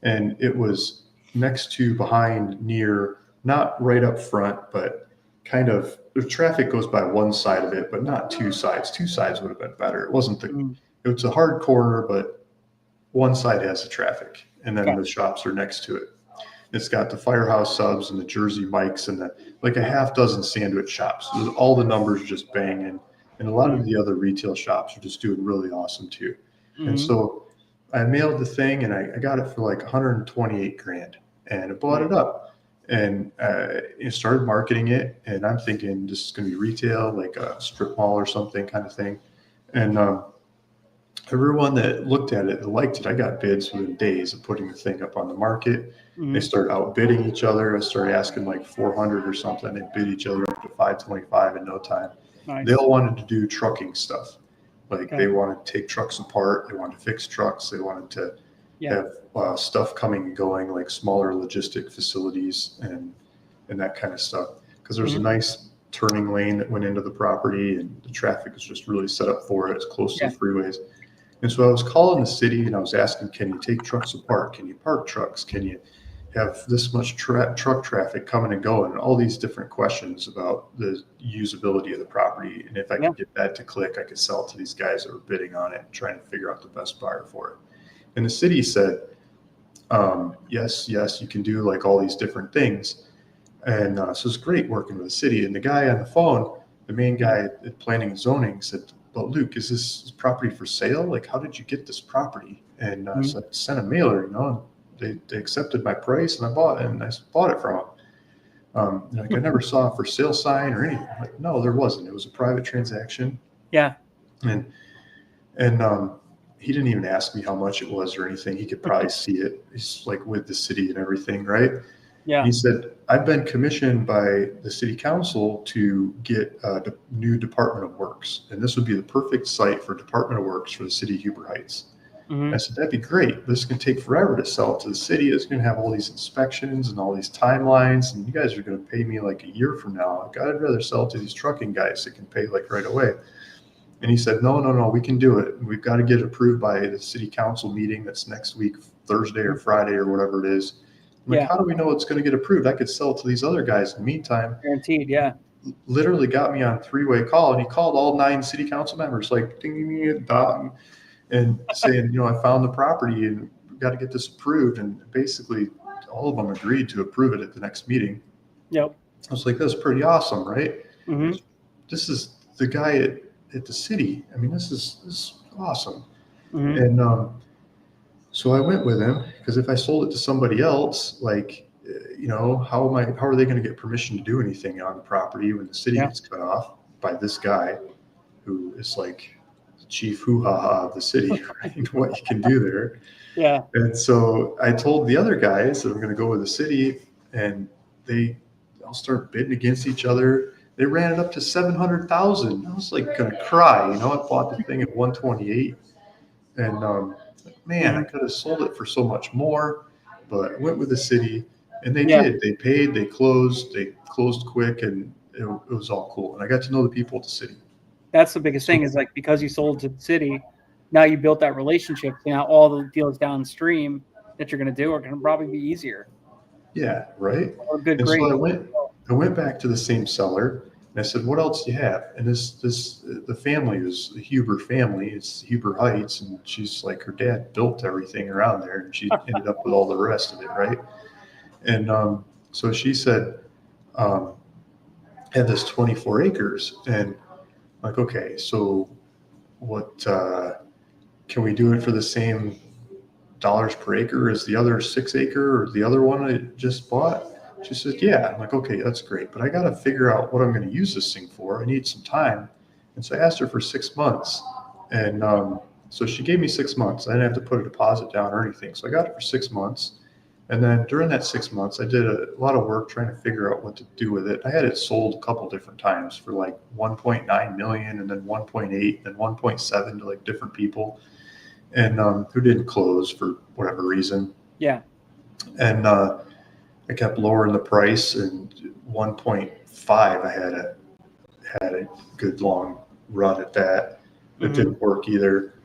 And it was behind, near, not right up front, but kind of, the traffic goes by one side of it, but not two sides. Two sides would have been better. It wasn't it was a hard corner, but one side has the traffic, and then the shops are next to it. It's got the Firehouse Subs and the Jersey Mikes and like a half dozen sandwich shops. All the numbers are just banging. And a lot of the other retail shops are just doing really awesome too. And so I mailed the thing, and I got it for like 128 grand, and I bought it up and started marketing it. And I'm thinking this is going to be retail, like a strip mall or something kind of thing. And everyone that looked at it and liked it, I got bids within days of putting the thing up on the market. They started outbidding each other. I started asking like 400 or something. They bid each other up to 525 in no time. Nice. They all wanted to do trucking stuff. Like they wanted to take trucks apart. They wanted to fix trucks. They wanted to have stuff coming and going, like smaller logistic facilities and that kind of stuff. Because there's a nice turning lane that went into the property, and the traffic is just really set up for it. It's close to the freeways. And so I was calling the city, and I was asking, can you take trucks apart? Can you park trucks? Can you have this much truck traffic coming and going? And all these different questions about the usability of the property. And if I could get that to click, I could sell it to these guys that were bidding on it and trying to figure out the best buyer for it. And the city said, yes, you can do like all these different things. And so it's great working with the city. And the guy on the phone, the main guy at planning and zoning, said, but Luke, is this property for sale? Like, how did you get this property? And so I sent a mailer, and they accepted my price, and I bought it, and I bought it from them. Like I never saw a for sale sign or anything. Like, no, there wasn't. It was a private transaction. Yeah. And he didn't even ask me how much it was or anything. He could probably see it. He's like with the city and everything, right? Yeah. And he said, I've been commissioned by the city council to get a new Department of Works. And this would be the perfect site for Department of Works for the city of Huber Heights. I said, that'd be great. This is going to take forever to sell it to the city. It's going to have all these inspections and all these timelines. And you guys are going to pay me like a year from now. Like, I'd rather sell it to these trucking guys that can pay like right away. And he said, no, we can do it. We've got to get it approved by the city council meeting that's next week, Thursday or Friday or whatever it is. I'm like, how do we know it's going to get approved? I could sell it to these other guys in the meantime. Guaranteed, yeah. Literally got me on a 3-way call, and he called all 9 city council members, like ding, dong, and saying, I found the property and we've got to get this approved. And basically all of them agreed to approve it at the next meeting. Yep. I was like, that's pretty awesome, right? This is the guy at the city. I mean, this is awesome. And so I went with him, because if I sold it to somebody else, like, how are they going to get permission to do anything on the property when the city gets cut off by this guy who is like the chief hoo-ha-ha of the city, right? What you can do there. Yeah. And so I told the other guys that I'm going to go with the city, and they all start bidding against each other. They ran it up to 700,000. I was like going to cry. I bought the thing at 128. And man, I could have sold it for so much more, but I went with the city, and they Yeah. did. They paid, they closed quick, and it was all cool. And I got to know the people at the city. That's the biggest thing is like because you sold to the city, now you built that relationship. Now all the deals downstream that you're going to do are going to probably be easier. Yeah, right. Or good And so grade. I went back to the same seller, and I said, "What else do you have?" And the family is the Huber family. It's Huber Heights, and she's like her dad built everything around there, and she ended up with all the rest of it, right? And so she said, um, had this 24 acres, and I'm like, okay, so what? Can we do it for the same dollars per acre as the other 6 acre or the other one I just bought? She said, yeah. I'm like, okay, that's great, but I got to figure out what I'm going to use this thing for. I need some time. And so I asked her for 6 months. And so she gave me 6 months. I didn't have to put a deposit down or anything. So I got it for 6 months. And then during that 6 months, I did a lot of work trying to figure out what to do with it. I had it sold a couple different times for like 1.9 million and then 1.8 and 1.7 to like different people, and who didn't close for whatever reason. Yeah. And I kept lowering the price, and 1.5 I had a good long run at that. It didn't work either.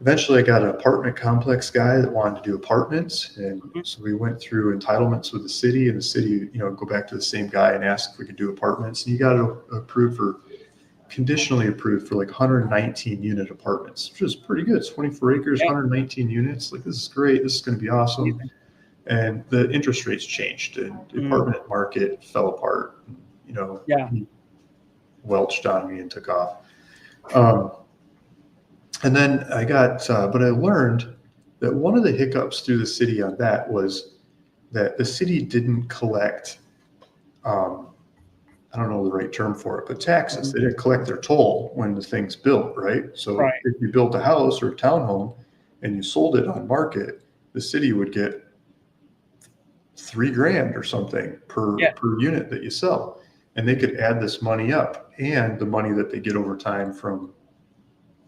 Eventually, I got an apartment complex guy that wanted to do apartments, and so we went through entitlements with the city, and the city, go back to the same guy and ask if we could do apartments, and he got it approved for conditionally approved for like 119 unit apartments, which is pretty good. It's 24 acres, 119 units. Like, this is great. This is going to be awesome. And the interest rates changed, and the apartment market fell apart. He welched on me and took off. And then but I learned that one of the hiccups through the city on that was that the city didn't collect, I don't know the right term for it, but taxes. They didn't collect their toll when the thing's built, right? So if you built a house or a townhome and you sold it on market, the city would get $3,000 or something per unit that you sell. And they could add this money up and the money that they get over time from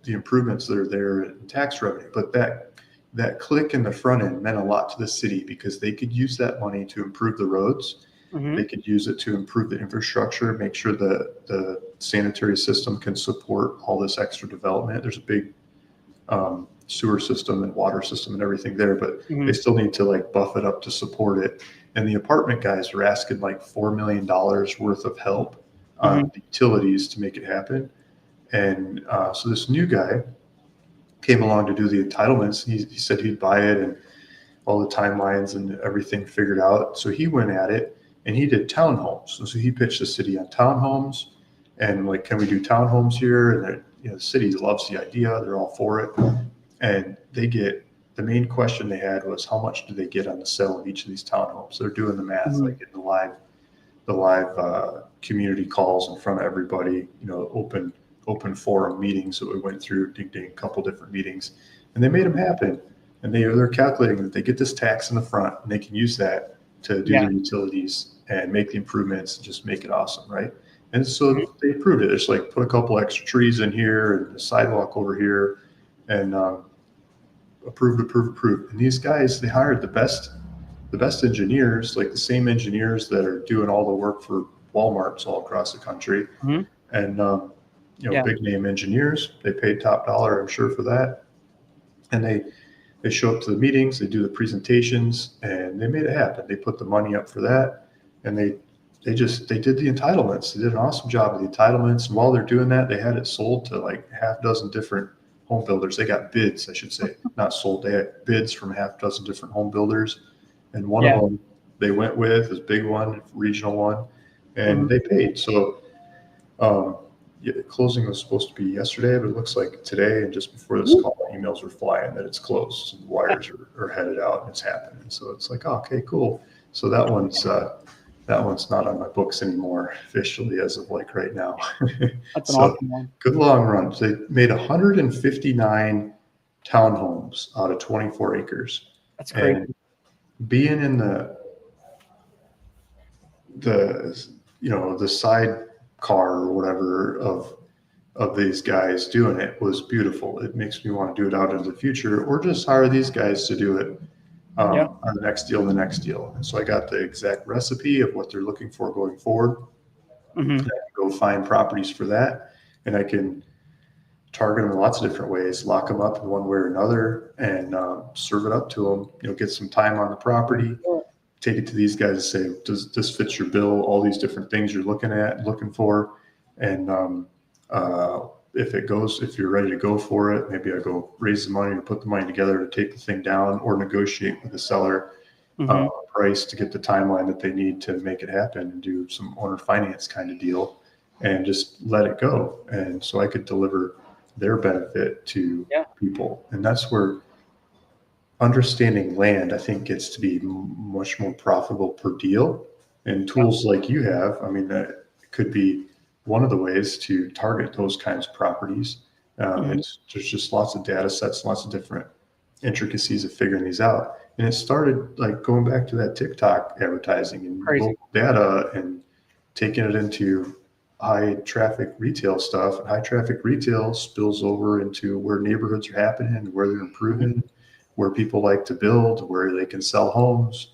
the improvements that are there in tax revenue. But that click in the front end meant a lot to the city because they could use that money to improve the roads. They could use it to improve the infrastructure, make sure the sanitary system can support all this extra development. There's a big sewer system and water system and everything there, but they still need to like buff it up to support it. And the apartment guys were asking like $4 million worth of help on utilities to make it happen. And so this new guy came along to do the entitlements. He said he'd buy it and all the timelines and everything figured out. So he went at it and he did townhomes. So he pitched the city on townhomes and like, can we do townhomes here? And the city loves the idea. They're all for it. And the main question they had was how much do they get on the sale of each of these townhomes? They're doing the math, like in the live community calls in front of everybody, open forum meetings that we went through, a couple different meetings, and they made them happen. And they're calculating that they get this tax in the front and they can use that to do their utilities and make the improvements and just make it awesome, right? And so they approved it. It's like put a couple extra trees in here and a sidewalk over here, and approved. And these guys, they hired the best engineers, like the same engineers that are doing all the work for Walmarts all across the country, and big name engineers. They paid top dollar, I'm sure, for that. And they show up to the meetings, they do the presentations, and they made it happen. They put the money up for that, and they did the entitlements. They did an awesome job of the entitlements. And while they're doing that, they had it sold to like half dozen different home builders. They got bids, I should say, not sold. They had bids from half dozen different home builders, and one of them they went with, this big one, regional one, and they paid. So closing was supposed to be yesterday, but it looks like today, and just before this call, emails were flying that it's closed. So the wires are headed out and it's happening. So it's like, oh, okay, cool. So that one's not on my books anymore officially as of like right now. That's an awesome one. Good long run. So they made 159 townhomes out of 24 acres. That's great. And being in the sidecar or whatever of of these guys doing it was beautiful. It makes me want to do it out into the future, or just hire these guys to do it Yeah. on the next deal, the next deal. And so I got the exact recipe of what they're looking for going forward. Hmm. I can go find properties for that, and I can target them in lots of different ways, lock them up in one way or another, and serve it up to them. Get some time on the property, take it to these guys and say, does this fit your bill? All these different things you're looking for, and if you're ready to go for it, maybe I go raise the money or put the money together to take the thing down, or negotiate with the seller price to get the timeline that they need to make it happen, and do some owner finance kind of deal, and just let it go. And so I could deliver their benefit to people. And that's where understanding land, I think, gets to be much more profitable per deal. And tools like you have, I mean, that could be one of the ways to target those kinds of properties. There's just lots of data sets, lots of different intricacies of figuring these out. And it started like going back to that TikTok advertising and local data, and taking it into high traffic retail stuff. And high traffic retail spills over into where neighborhoods are happening, where they're improving, where people like to build, where they can sell homes,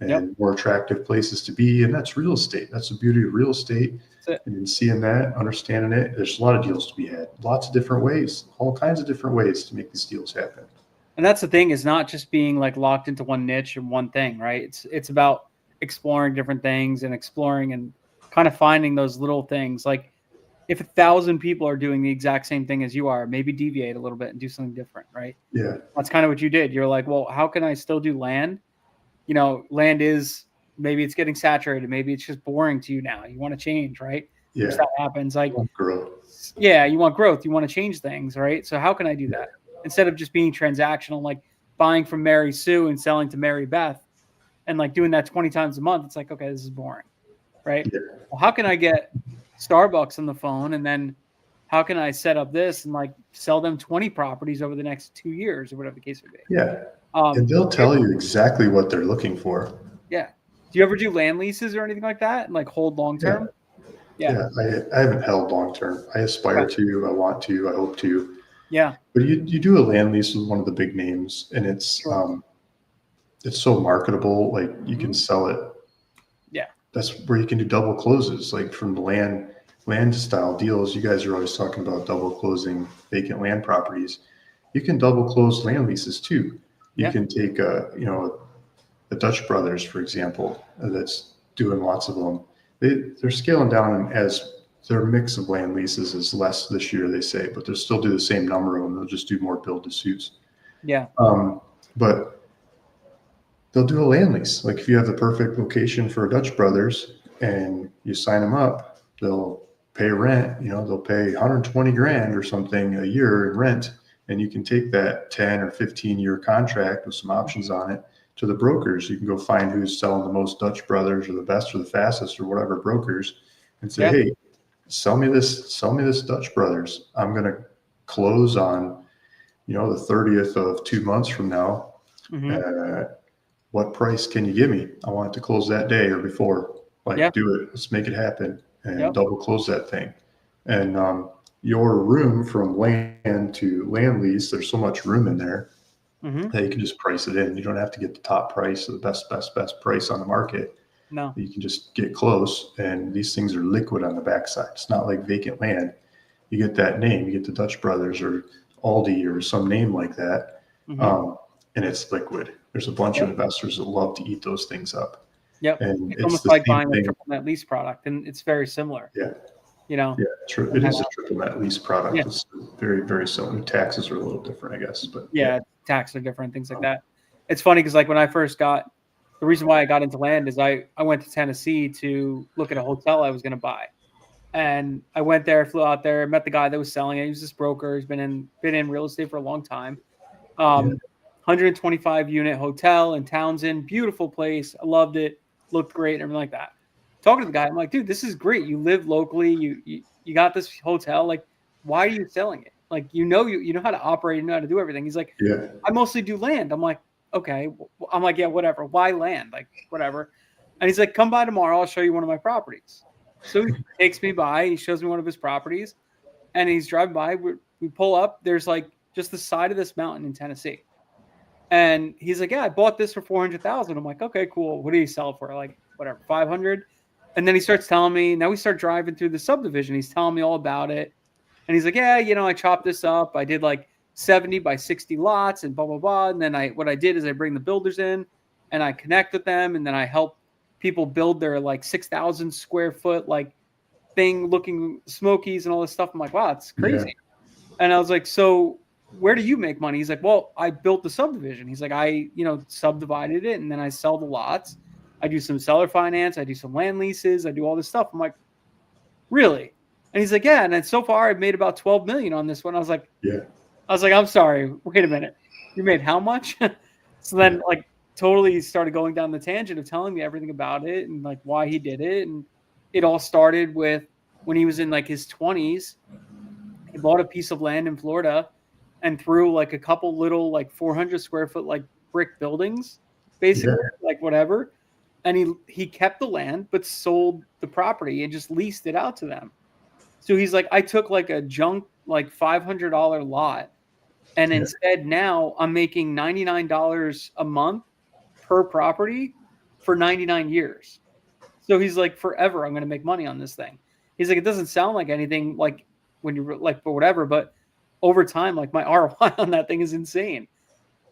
and more attractive places to be. And that's real estate. That's the beauty of real estate. And seeing that, understanding it, there's a lot of deals to be had. Lots of different ways, all kinds of different ways to make these deals happen. And that's the thing, is not just being like locked into one niche and one thing, right? It's about exploring different things and exploring and kind of finding those little things. Like if 1,000 people are doing the exact same thing as you are, maybe deviate a little bit and do something different, right? Yeah. That's kind of what you did. You're like, well, how can I still do land? Land is, maybe it's getting saturated. Maybe it's just boring to you now. You want to change, right? Yeah. That happens. Like, growth. Yeah, you want growth. You want to change things, right? So how can I do that? Instead of just being transactional, like buying from Mary Sue and selling to Mary Beth, and like doing that 20 times a month, it's like, okay, this is boring, right? Yeah. Well, how can I get Starbucks on the phone, and then how can I set up this and like sell them 20 properties over the next 2 years or whatever the case would be? Yeah. And they'll tell you exactly what they're looking for. Yeah. Do you ever do land leases or anything like that and like hold long term? Yeah. I haven't held long term. I aspire to, I want to, I hope to. Yeah. But you do a land lease with one of the big names, and it's so marketable. Like you can sell it. Yeah. That's where you can do double closes, like from the land style deals. You guys are always talking about double closing vacant land properties. You can double close land leases too. You can take the Dutch Brothers, for example, that's doing lots of them. They're scaling down as their mix of land leases is less this year, they say, but they'll still do the same number of them. They'll just do more build to suits. Yeah. But they'll do a land lease. Like if you have the perfect location for a Dutch Brothers and you sign them up, they'll pay rent. They'll pay 120 grand or something a year in rent, and you can take that 10 or 15-year contract with some options on it to the brokers. You can go find who's selling the most Dutch Brothers or the best or the fastest or whatever brokers, and say, hey, sell me this Dutch Brothers. I'm going to close on, the 30th of 2 months from now. What price can you give me? I want it to close that day or before. Do it. Let's make it happen, and double close that thing. And your room from land to land lease, there's so much room in there that you can just price it in. You don't have to get the top price or the best price on the market. No. You can just get close, and these things are liquid on the backside. It's not like vacant land. You get that name, you get the Dutch Brothers or Aldi or some name like that, and it's liquid. There's a bunch of investors that love to eat those things up. Yep. And it's almost like buying a triple net lease product, and it's very similar. Yeah. True. It is a triple net lease product. Yeah. It's very, very similar. Taxes are a little different, I guess, but taxes are different, things like that. It's funny because like when I first the reason why I got into land is I went to Tennessee to look at a hotel I was going to buy. And I went there, flew out there, met the guy that was selling it. He was this broker. He's been in real estate for a long time. 125 unit hotel in Townsend, beautiful place. I loved it. Looked great and everything like that. Talking to the guy, I'm like, dude, this is great. You live locally. You got this hotel. Like, why are you selling it? Like, you know how to operate, you know how to do everything. He's like, I mostly do land. I'm like, okay. I'm like, yeah, whatever. Why land? Like, whatever. And he's like, come by tomorrow. I'll show you one of my properties. So he takes me by. He shows me one of his properties. and he's driving by. We pull up. There's like just the side of this mountain in Tennessee. And he's like, yeah, I bought this for 400,000. I'm like, okay, cool. What do you sell it for? Like, whatever, 500. And then he starts telling me, now we start driving through the subdivision. He's telling me all about it. And he's like, yeah, I chopped this up. I did like 70 by 60 lots and blah, blah, blah. And then what I did is I bring the builders in and I connect with them. And then I help people build their like 6,000 square foot, like thing looking smokies and all this stuff. I'm like, wow, it's crazy. Yeah. And I was like, so where do you make money? He's like, well, I built the subdivision. He's like, I subdivided it and then I sell the lots. I do some seller finance. I do some land leases. I do all this stuff. I'm like, really? And he's like, yeah. And then so far I've made about 12 million on this one. I was like, yeah. I was like, I'm sorry. Wait a minute. You made how much? So then like totally started going down the tangent of telling me everything about it and like why he did it. And it all started with when he was in like his 20s. He bought a piece of land in Florida and threw like a couple little like 400 square foot like brick buildings, basically, like whatever. And he kept the land but sold the property and just leased it out to them. So he's like, I took like a junk like $500 lot, and instead now I'm making $99 a month per property for 99 years. So he's like, forever I'm going to make money on this thing. He's like, it doesn't sound like anything like when you're like, but whatever. But over time, like my ROI on that thing is insane.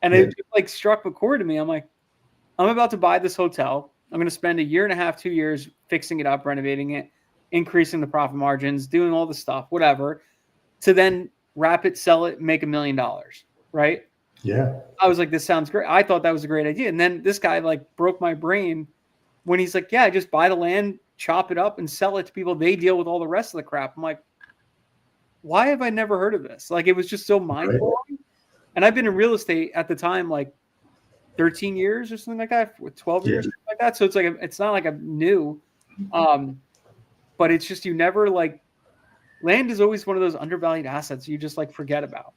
And it just like struck a chord to me. I'm like, I'm about to buy this hotel. I'm going to spend 1.5 years, 2 years fixing it up, renovating it, increasing the profit margins, doing all the stuff, whatever, to then wrap it, sell it, make $1 million. Right. Yeah. I was like, this sounds great. I thought that was a great idea. And then this guy like broke my brain when he's like, yeah, just buy the land, chop it up and sell it to people. They deal with all the rest of the crap. I'm like, why have I never heard of this? Like, it was just so mind blowing. Right. And I've been in real estate at the time, like 13 years or something like that, with 12 years, something like that. So it's like, it's not like I'm new. But it's just, you never like, land is always one of those undervalued assets you just like forget about.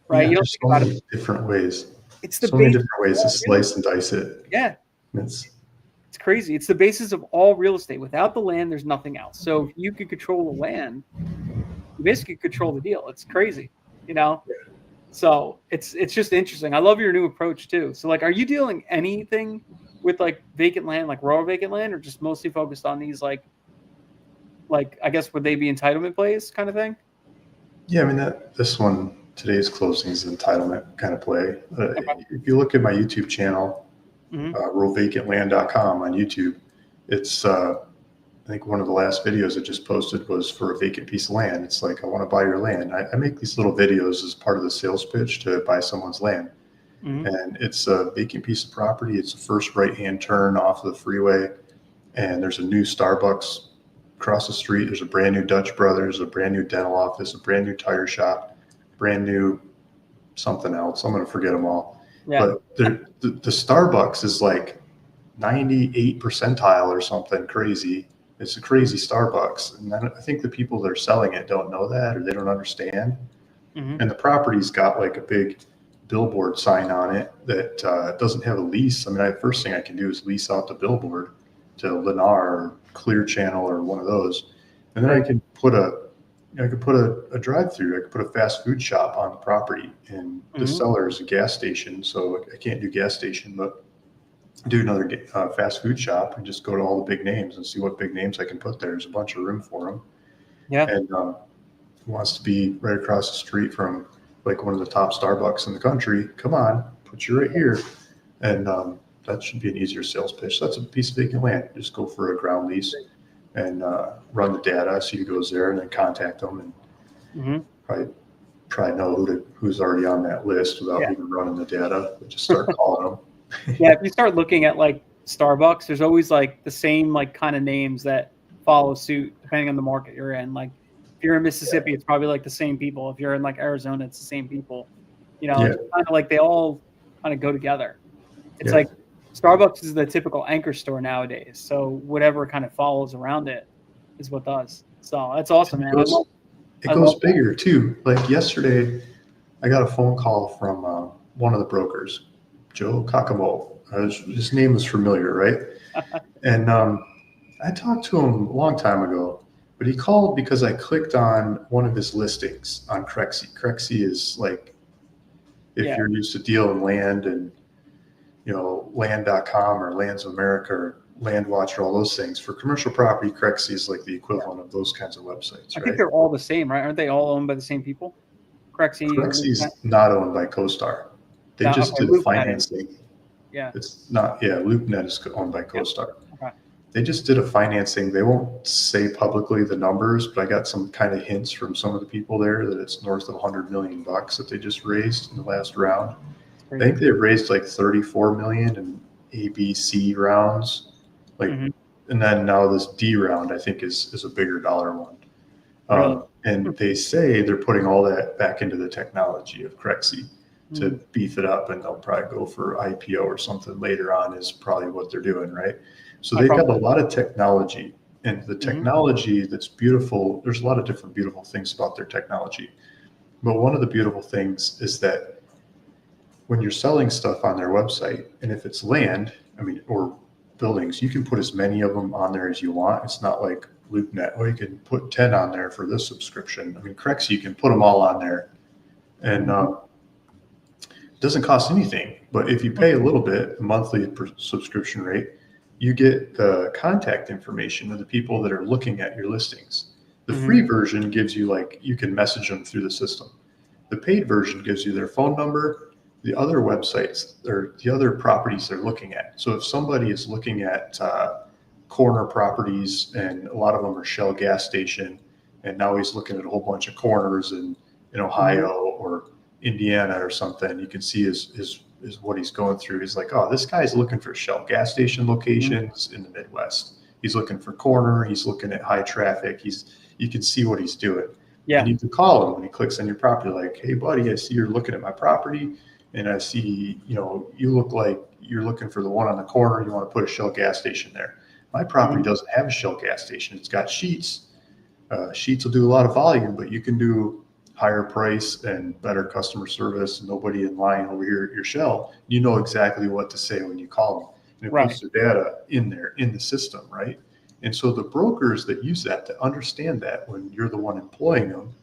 Right. Yeah, you don't think about it different ways. It's so many different ways to slice and dice it. Yeah. It's crazy. It's the basis of all real estate. Without the land, there's nothing else. So if you could control the land, you basically control the deal. It's crazy, So it's just interesting. I love your new approach too. So like, are you dealing anything with like vacant land, like rural vacant land, or just mostly focused on these like I guess would they be entitlement plays kind of thing? Yeah, I mean this one, today's closing is entitlement kind of play. If you look at my YouTube channel, ruralvacantland.com on YouTube, it's I think one of the last videos I just posted was for a vacant piece of land. It's like, I want to buy your land. I make these little videos as part of the sales pitch to buy someone's land. And it's a vacant piece of property. It's the first right-hand turn off of the freeway. And there's a new Starbucks across the street. There's a brand new Dutch Brothers, a brand new dental office, a brand new tire shop, brand new something else. I'm going to forget them all. Yeah. But the Starbucks is like 98 percentile or something crazy. It's a crazy Starbucks. And I think the people that are selling it don't know that, or they don't understand. And the property's got like a big billboard sign on it that doesn't have a lease. I mean, first thing I can do is lease out the billboard to Lennar or Clear Channel or one of those. And then I can put a drive-through. I could put a fast food shop on the property, and the seller is a gas station. So I can't do gas station, but do another fast food shop and just go to all the big names and see what big names I can put there. There's a bunch of room for them. Yeah. And who wants to be right across the street from like one of the top Starbucks in the country? Come on, put you right here. And that should be an easier sales pitch. That's a piece of vacant land. Just go for a ground lease and run the data. See who goes there, and then contact them, and probably know who's already on that list without even running the data. Just start calling them. Yeah, if you start looking at like Starbucks, there's always like the same like kind of names that follow suit depending on the market you're in. Like if you're in Mississippi, it's probably like the same people. If you're in like Arizona, it's the same people. It's kind of like they all kind of go together. It's like Starbucks is the typical anchor store nowadays. So whatever kind of follows around it is what does. So that's awesome, man. It goes bigger too. Like yesterday, I got a phone call from one of the brokers, Joe Kakamo. His name was familiar, right? And I talked to him a long time ago, But he called because I clicked on one of his listings on Crexy. Crexy is like, if Yeah. you're used to dealing land and, land.com or Lands of America or Landwatch or all those things, for commercial property, Crexy is like the equivalent of those kinds of websites, I think right? they're all the same, right? Aren't they all owned by the same people? Crexy, LoopNet. Crexy's not owned by CoStar. They just Okay, did a LoopNet is. financing. Yeah. It's not, yeah, LoopNet is owned by Yeah. CoStar. Okay. They just did a financing. They won't say publicly the numbers, but I got some kind of hints from some of the people there that it's north of 100 million bucks that they just raised in the last round. I think they raised like 34 million in ABC rounds, like, and then now this D round I think is a bigger dollar one. Really? And they say they're putting all that back into the technology of Crexy to beef it up, and they'll probably go for IPO or something later on is probably what they're doing, right? So they've got a lot of technology, and the technology that's beautiful. There's a lot of different beautiful things about their technology, but one of the beautiful things is that when you're selling stuff on their website, and if it's land, or buildings, you can put as many of them on there as you want. It's not like LoopNet, or you can put 10 on there for this subscription. Crexy, you can put them all on there, and it doesn't cost anything. But if you pay a little bit, a monthly subscription rate, you get the contact information of the people that are looking at your listings. The free version gives you, like, you can message them through the system. The paid version gives you their phone number, the other websites, or the other properties they're looking at. So if somebody is looking at corner properties, and a lot of them are Shell gas station, and now he's looking at a whole bunch of corners in Ohio or Indiana or something, you can see his what he's going through. He's like, oh, this guy's looking for Shell gas station locations in the Midwest. He's looking for corner. He's looking at high traffic. You can see what he's doing. Yeah. And you can call him when he clicks on your property, like, hey, buddy, I see you're looking at my property, and I see, you look like you're looking for the one on the corner. You want to put a Shell gas station there. My property doesn't have a Shell gas station. It's got Sheets. Sheets will do a lot of volume, but you can do higher price and better customer service, and nobody in line over here at your Shell. You know exactly what to say when you call them. And it puts the data in there in the system, right? And so the brokers that use that to understand that when you're the one employing them,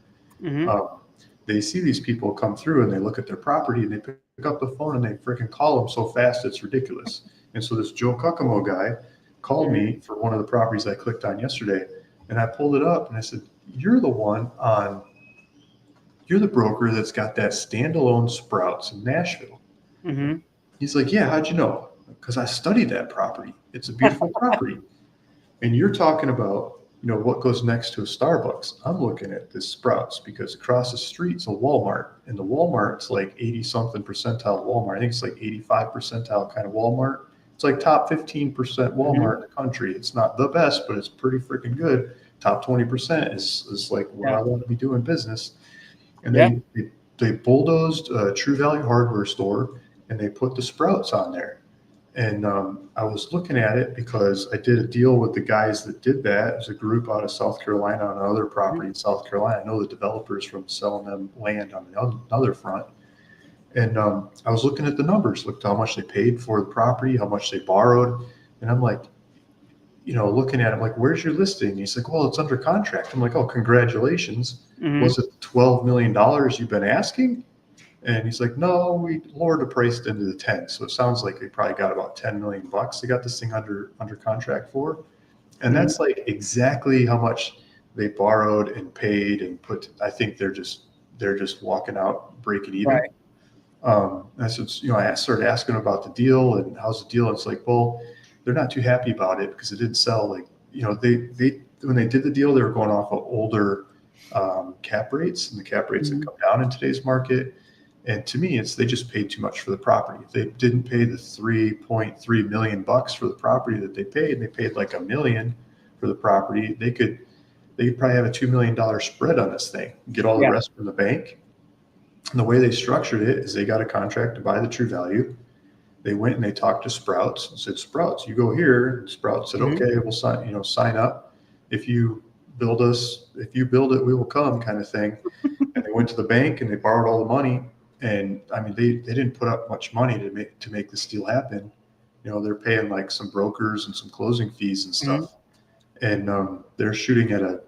they see these people come through and they look at their property and they pick up the phone and they freaking call them so fast it's ridiculous. And so this Joe Cucamo guy called me for one of the properties I clicked on yesterday, and I pulled it up and I said, you're the broker that's got that standalone Sprouts in Nashville. He's like, yeah, how'd you know? Because I studied that property. It's a beautiful property. And you're talking about, what goes next to a Starbucks. I'm looking at this Sprouts because across the street's a Walmart, and the Walmart's like 80 something percentile Walmart. I think it's like 85 percentile kind of Walmart. It's like top 15% Walmart in the country. It's not the best, but it's pretty freaking good. Top 20% is like where I want to be doing business. And they bulldozed a True Value hardware store, and they put the Sprouts on there. And I was looking at it because I did a deal with the guys that did that. It was a group out of South Carolina on another property in South Carolina. I know the developers from selling them land on another front. And I was looking at the numbers, looked how much they paid for the property, how much they borrowed. And I'm like, looking at him, like, where's your listing? He's like, well, it's under contract. I'm like, oh, congratulations. Was it $12 million you've been asking? And he's like, no, we lowered the price into the 10. So it sounds like they probably got about 10 million bucks. They got this thing under contract for. And that's like exactly how much they borrowed and paid and put. I think they're just walking out, breaking even. Right. I said, I started asking about the deal and how's the deal. And it's like, well, they're not too happy about it because it didn't sell. Like, they when they did the deal, they were going off of older cap rates, and the cap rates have come down in today's market. And to me, they just paid too much for the property. If they didn't pay the 3.3 million bucks for the property that they paid, and they paid like $1 million for the property, they could probably have a $2 million spread on this thing, get all the rest from the bank. And the way they structured it is they got a contract to buy the True Value. They went and they talked to Sprouts and said, Sprouts, you go here. And Sprouts said, okay, we'll sign up. If you build it, we will come, kind of thing. And they went to the bank and they borrowed all the money. And they didn't put up much money to make this deal happen. They're paying like some brokers and some closing fees and stuff. And they're shooting at a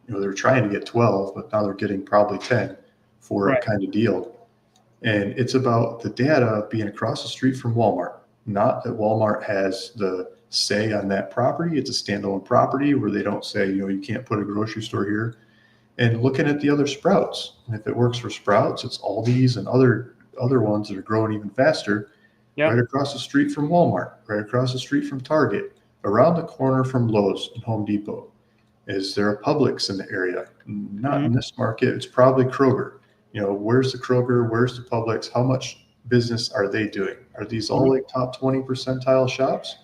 they're trying to get 12, but now they're getting probably 10 for a kind of deal. And it's about the data being across the street from Walmart. Not that Walmart has the say on that property. It's a standalone property where they don't say, you can't put a grocery store here. And looking at the other Sprouts, and if it works for Sprouts, it's Aldi's and other ones that are growing even faster. Right across the street from Walmart, right across the street from Target, around the corner from Lowe's and Home Depot. Is there a Publix in the area? Not in this market. It's probably Kroger. Where's the Kroger? Where's the Publix? How much business are they doing? Are these all like top 20 percentile shops?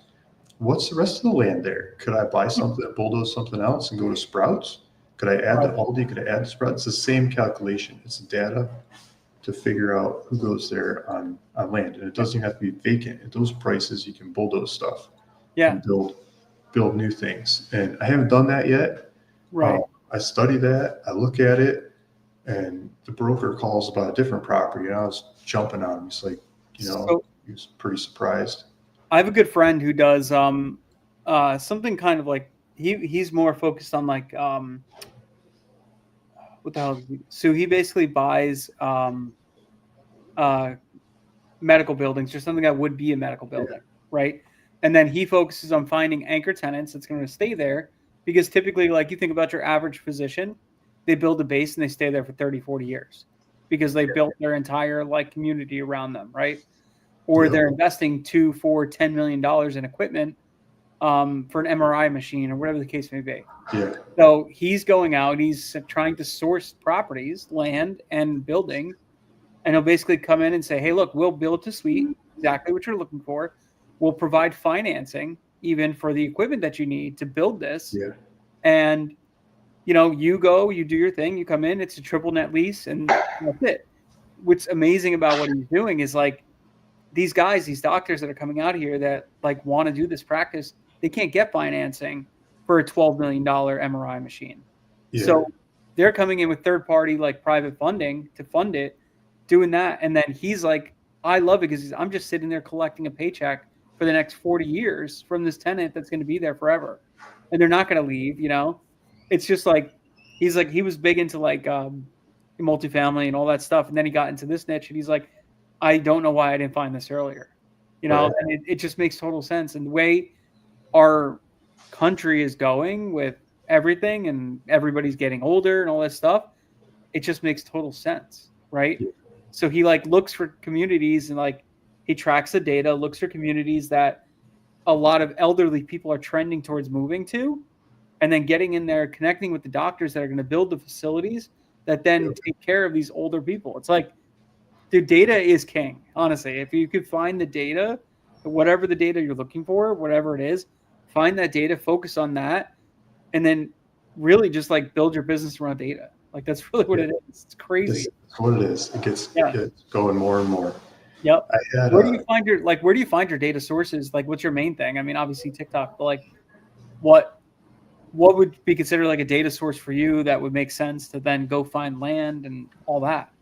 What's the rest of the land there? Could I buy something, bulldoze something else and go to Sprouts? Could I add to Aldi? Could I add to Sprouts? It's the same calculation. It's data to figure out who goes there on land. And it doesn't even have to be vacant. At those prices, you can bulldoze stuff and build new things. And I haven't done that yet. I study that. I look at it. And the broker calls about a different property. And I was jumping on him. He's like, he was pretty surprised. I have a good friend who does something kind of like he's more focused on like what the hell is he? So he basically buys medical buildings or something that would be a medical building, right? And then he focuses on finding anchor tenants that's going to stay there, because typically, like, you think about your average physician, they build a base and they stay there for 30, 40 years because they built their entire like community around them, right? Or they're investing $2, $4, $10 million in equipment for an MRI machine or whatever the case may be. So he's going out, he's trying to source properties, land and building, and he'll basically come in and say, hey, look, we'll build to suite, exactly what you're looking for. We'll provide financing even for the equipment that you need to build this. And, you go, you do your thing, you come in, it's a triple net lease, and that's it. What's amazing about what he's doing is like these guys, these doctors that are coming out here that like want to do this practice, they can't get financing for a $12 million MRI machine. So they're coming in with third party, like private funding to fund it, doing that. And then he's like, I love it because I'm just sitting there collecting a paycheck for the next 40 years from this tenant that's going to be there forever. And they're not going to leave, It's just like, he was big into like multifamily and all that stuff. And then he got into this niche and he's like, I don't know why I didn't find this earlier, and it just makes total sense. And the way our country is going with everything and everybody's getting older and all that stuff, it just makes total sense. Right. So he like looks for communities and like he tracks the data, looks for communities that a lot of elderly people are trending towards moving to, and then getting in there, connecting with the doctors that are going to build the facilities that then take care of these older people. It's like, the data is king, honestly. If you could find the data, whatever the data you're looking for, whatever it is, find that data, focus on that, and then really just like build your business around data. Like that's really what it is. It's crazy. That's what it is. It gets going more and more. Where do you find your data sources? Like, what's your main thing? I mean, obviously TikTok, but like, what would be considered like a data source for you that would make sense to then go find land and all that?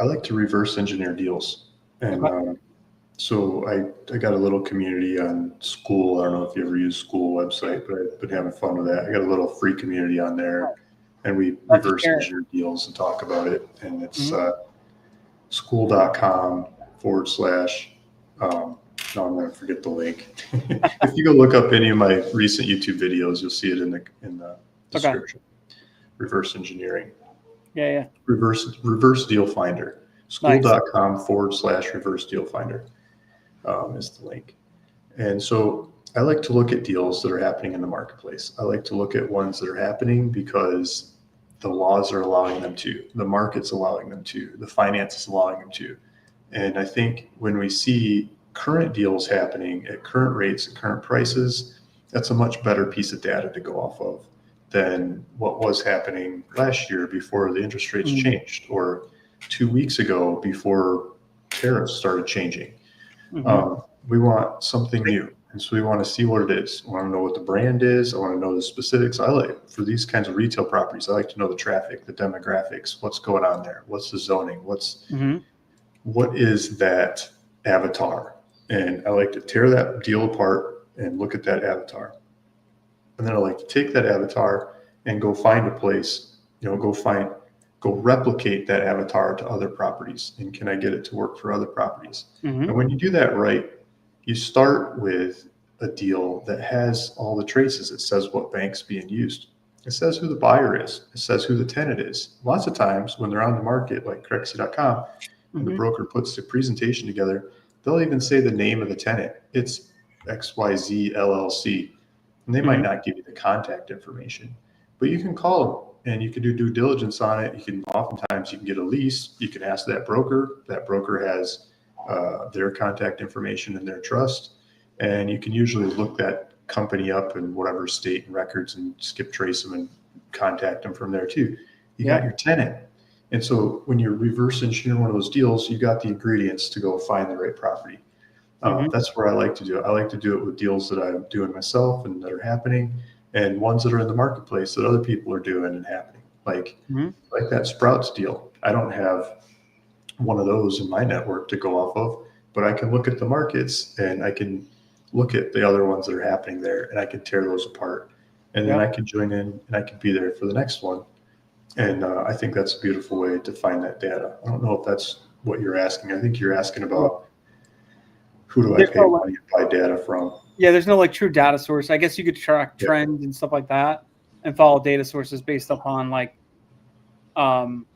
I like to reverse engineer deals. And so I got a little community on School. I don't know if you ever use School website, but I've been having fun with that. I got a little free community on there, and we reverse engineer deals and talk about it. And it's school.com / no, I'm going to forget the link. If you go look up any of my recent YouTube videos, you'll see it in the description. Reverse engineering. Reverse deal finder. School.com / reverse deal finder is the link. And so I like to look at deals that are happening in the marketplace. I like to look at ones that are happening because the laws are allowing them to, the market's allowing them to, the finance is allowing them to. And I think when we see current deals happening at current rates and current prices, that's a much better piece of data to go off of than what was happening last year before the interest rates changed, or 2 weeks ago before tariffs started changing. We want something new. And so we want to see what it is. I want to know what the brand is. I want to know the specifics. I like, for these kinds of retail properties, I like to know the traffic, the demographics, what's going on there, what's the zoning, what is that avatar. And I like to tear that deal apart and look at that avatar. And then I like to take that avatar and go find a place, go replicate that avatar to other properties. And can I get it to work for other properties? Mm-hmm. And when you do that right, you start with a deal that has all the traces. It says what bank's being used. It says who the buyer is. It says who the tenant is. Lots of times when they're on the market, like Crexy.com, and the broker puts the presentation together, they'll even say the name of the tenant. It's XYZ LLC. And they might not give you the contact information, but you can call them and you can do due diligence on it. Oftentimes you can get a lease. You can ask that broker. That broker has their contact information in their trust. And you can usually look that company up in whatever state and records and skip trace them and contact them from there too. You got your tenant. And so when you're reverse engineering one of those deals, you got the ingredients to go find the right property. That's where I like to do it. I like to do it with deals that I'm doing myself and that are happening, and ones that are in the marketplace that other people are doing and happening. Like that Sprouts deal. I don't have one of those in my network to go off of, but I can look at the markets and I can look at the other ones that are happening there, and I can tear those apart. And then I can join in and I can be there for the next one. And I think that's a beautiful way to find that data. I don't know if that's what you're asking. I think you're asking about who do I pay money to buy data from? Yeah, there's no like true data source. I guess you could track trends and stuff like that and follow data sources based upon like, I don't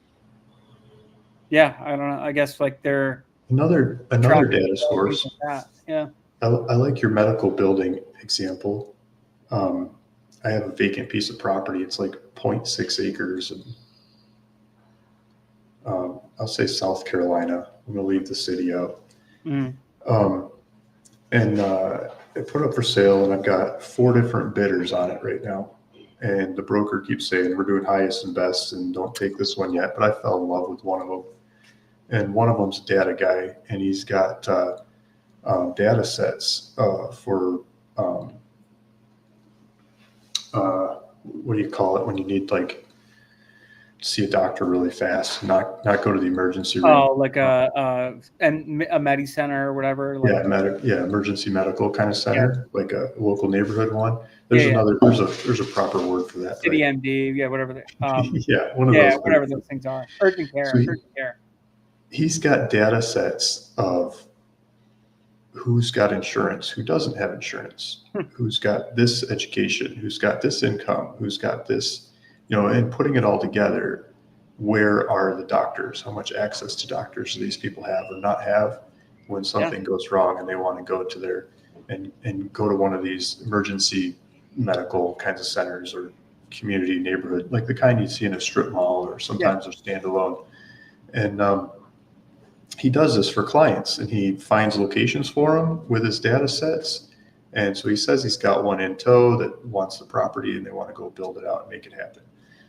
know. I guess like they're another data source. Like that. Yeah. I like your medical building example. I have a vacant piece of property. It's like 0.6 acres. And I'll say South Carolina. I'm going to leave the city out. And I put it up for sale, and I've got 4 different bidders on it right now. And the broker keeps saying, we're doing highest and best and don't take this one yet. But I fell in love with one of them. And one of them's a data guy, and he's got data sets for what do you call it when you need like to see a doctor really fast, not go to the emergency room. Oh, like a Medi Center or whatever. Like, emergency medical kind of center, like a local neighborhood one. There's there's a proper word for that. City right? MD, whatever. One of those. Whatever those things are. Urgent care. So he's got data sets of who's got insurance, who doesn't have insurance, who's got this education, who's got this income, who's got this, and putting it all together. Where are the doctors? How much access to doctors do these people have or not have when something goes wrong and they want to go to their and go to one of these emergency medical kinds of centers or community neighborhood, like the kind you see in a strip mall or sometimes they're standalone. And he does this for clients, and he finds locations for them with his data sets. And so he says he's got one in tow that wants the property and they want to go build it out and make it happen.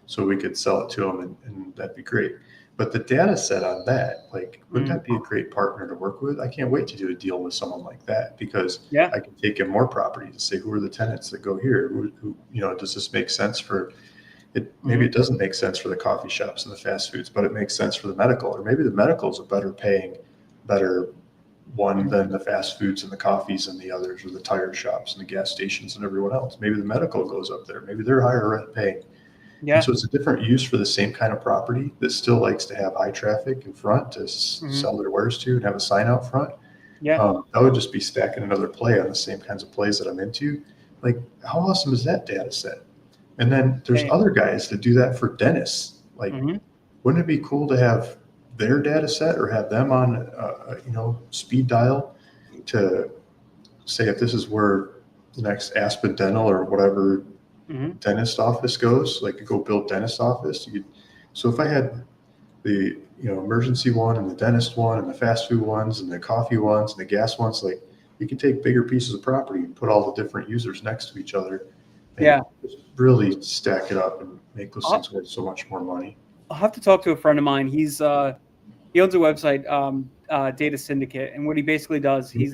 So we could sell it to them and that'd be great. But the data set on that, like, wouldn't that be a great partner to work with? I can't wait to do a deal with someone like that because I can take in more property to say, who are the tenants that go here? Who does this make sense for it? Maybe it doesn't make sense for the coffee shops and the fast foods, but it makes sense for the medical, or maybe the medical is a better one than the fast foods and the coffees and the others, or the tire shops and the gas stations and everyone else. Maybe the medical goes up there. Maybe they're higher rent paying. And so it's a different use for the same kind of property that still likes to have high traffic in front to sell their wares to and have a sign out front. That would just be stacking another play on the same kinds of plays that I'm into. Like, how awesome is that data set? And then there's other guys that do that for dentists. Like, wouldn't it be cool to have their data set or have them on, speed dial to say if this is where the next Aspen Dental or whatever dentist office goes, like go build dentist office. So if I had the emergency one and the dentist one and the fast food ones and the coffee ones and the gas ones, like you can take bigger pieces of property and put all the different users next to each other. And just really stack it up and make those things worth so much more money. I'll have to talk to a friend of mine. He owns a website, Data Syndicate, and what he basically does, he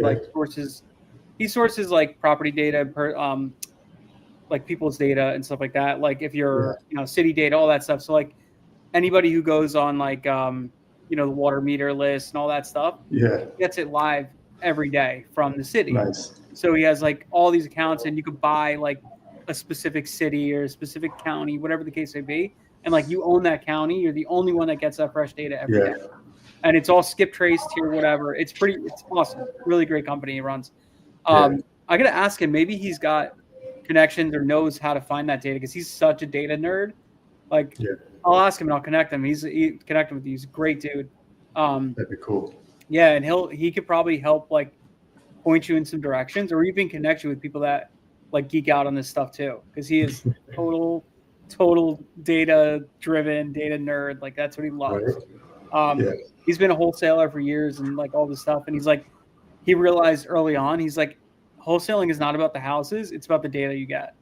sources like property data, like people's data and stuff like that. Like if you're, city data, all that stuff. So like anybody who goes on like, the water meter list and all that stuff, gets it live every day from the city. Nice. So he has like all these accounts, and you could buy like a specific city or a specific county, whatever the case may be, and like you own that county, you're the only one that gets that fresh data every day. And it's all skip traced here, whatever. It's awesome. Really great company he runs. I got to ask him, maybe he's got connections or knows how to find that data because he's such a data nerd. Like, I'll ask him and I'll connect him. He connected with you. He's a great dude. That'd be cool. Yeah, and he could probably help like point you in some directions, or even connect you with people that like geek out on this stuff too, because he is total data driven, data nerd. Like that's what he loves. He's been a wholesaler for years and like all this stuff, and he's like, he realized early on, he's like, wholesaling is not about the houses, it's about the data you get,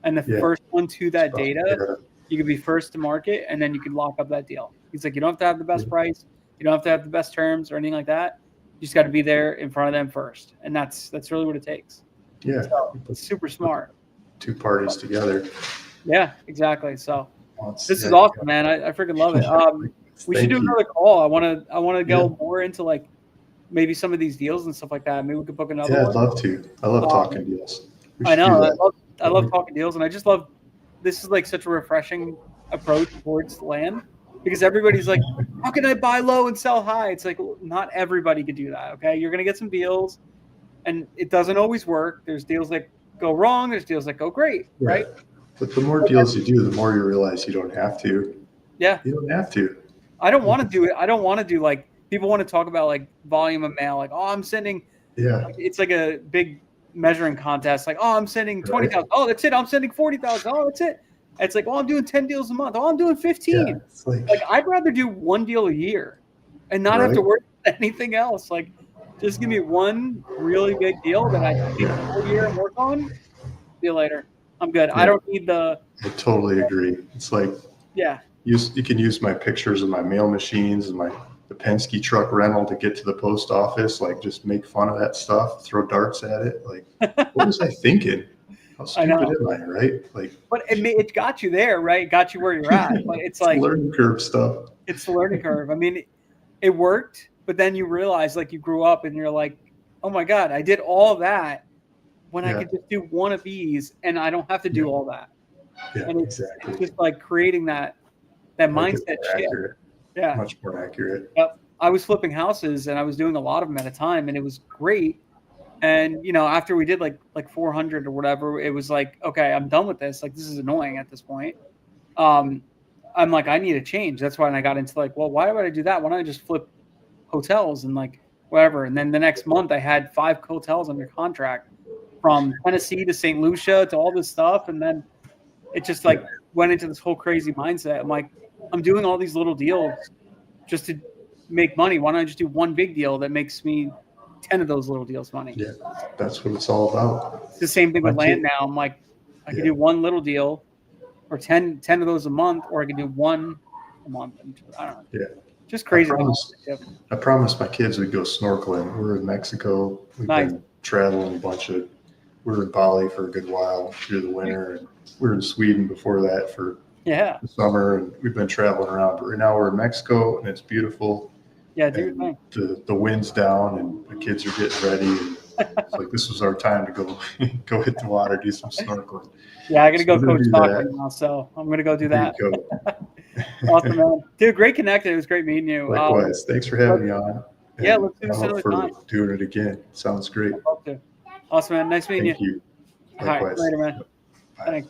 and the first one to that data, you can be first to market, and then you can lock up that deal. He's like, you don't have to have the best price, you don't have to have the best terms or anything like that. You just got to be there in front of them first, and that's really what it takes. So it's super smart. Two parties together. Yeah, exactly. So this is awesome, man. I freaking love it. We should do another call. I want to go more into like maybe some of these deals and stuff like that. Maybe we could book another one. I'd love to. I love talking deals. I know. I love talking deals, and I just love this is like such a refreshing approach towards land, because everybody's like, how can I buy low and sell high? It's like, well, not everybody could do that. Okay, you're gonna get some deals, and it doesn't always work. There's deals that go wrong. There's deals that go great, right? But the more deals you do, the more you realize you don't have to. Yeah, you don't have to. I don't want to do it. I don't want to do like people want to talk about like volume of mail. Like, oh, I'm sending. Yeah. Like, it's like a big measuring contest. Like, oh, I'm sending 20,000. Oh, that's it. I'm sending 40,000. Oh, that's it. It's like, oh, I'm doing 10 deals a month. Oh, I'm doing 15. Yeah, it's like I'd rather do one deal a year and not have to worry about anything else. Like, just give me one really big deal that I can take a whole year and work on. See you later. I'm good. I don't need the. I totally agree. It's like, you can use my pictures of my mail machines and the Penske truck rental to get to the post office. Like, just make fun of that stuff, throw darts at it. Like, what was I thinking? How stupid am I, right? Like, but it got you there, right? It got you where you're at. But it's like learning curve stuff. It's the learning curve. I mean, it worked, but then you realize, like, you grew up and you're like, oh my God, I did all that when I could just do one of these and I don't have to do all that. Yeah, and it's just like creating that mindset shift. Yeah, much more accurate. Yep. I was flipping houses and I was doing a lot of them at a time, and it was great. And after we did like 400 or whatever, it was like, okay, I'm done with this. Like, this is annoying at this point. I'm like, I need a change. That's why I got into like, well, why would I do that? Why don't I just flip hotels and like whatever? And then the next month I had 5 hotels under contract, from Tennessee to St. Lucia to all this stuff. And then it just like went into this whole crazy mindset. I'm like, I'm doing all these little deals just to make money. Why don't I just do one big deal that makes me 10 of those little deals money? Yeah, that's what it's all about. It's the same thing with land now. I'm like, I could do one little deal or 10 of those a month, or I could do one a month. I don't know. Yeah. Just crazy. I promised my kids we'd go snorkeling. We're in Mexico. We've been traveling we were in Bali for a good while through the winter, and we were in Sweden before that for the summer, and we've been traveling around. But right now we're in Mexico, and it's beautiful. Yeah, do your thing. The wind's down, and the kids are getting ready. And it's like, this was our time to go hit the water, do some snorkeling. Yeah, I got to go coach soccer now, so I'm going to go do that. Awesome, man. Dude, great connecting. It was great meeting you. Likewise. Thanks for having me on. Yeah, let's do this another time. Doing it again. Sounds great. I'd love to. Awesome, man. Nice meeting you. Thank you. Likewise. All right, later, man. Bye. Thanks.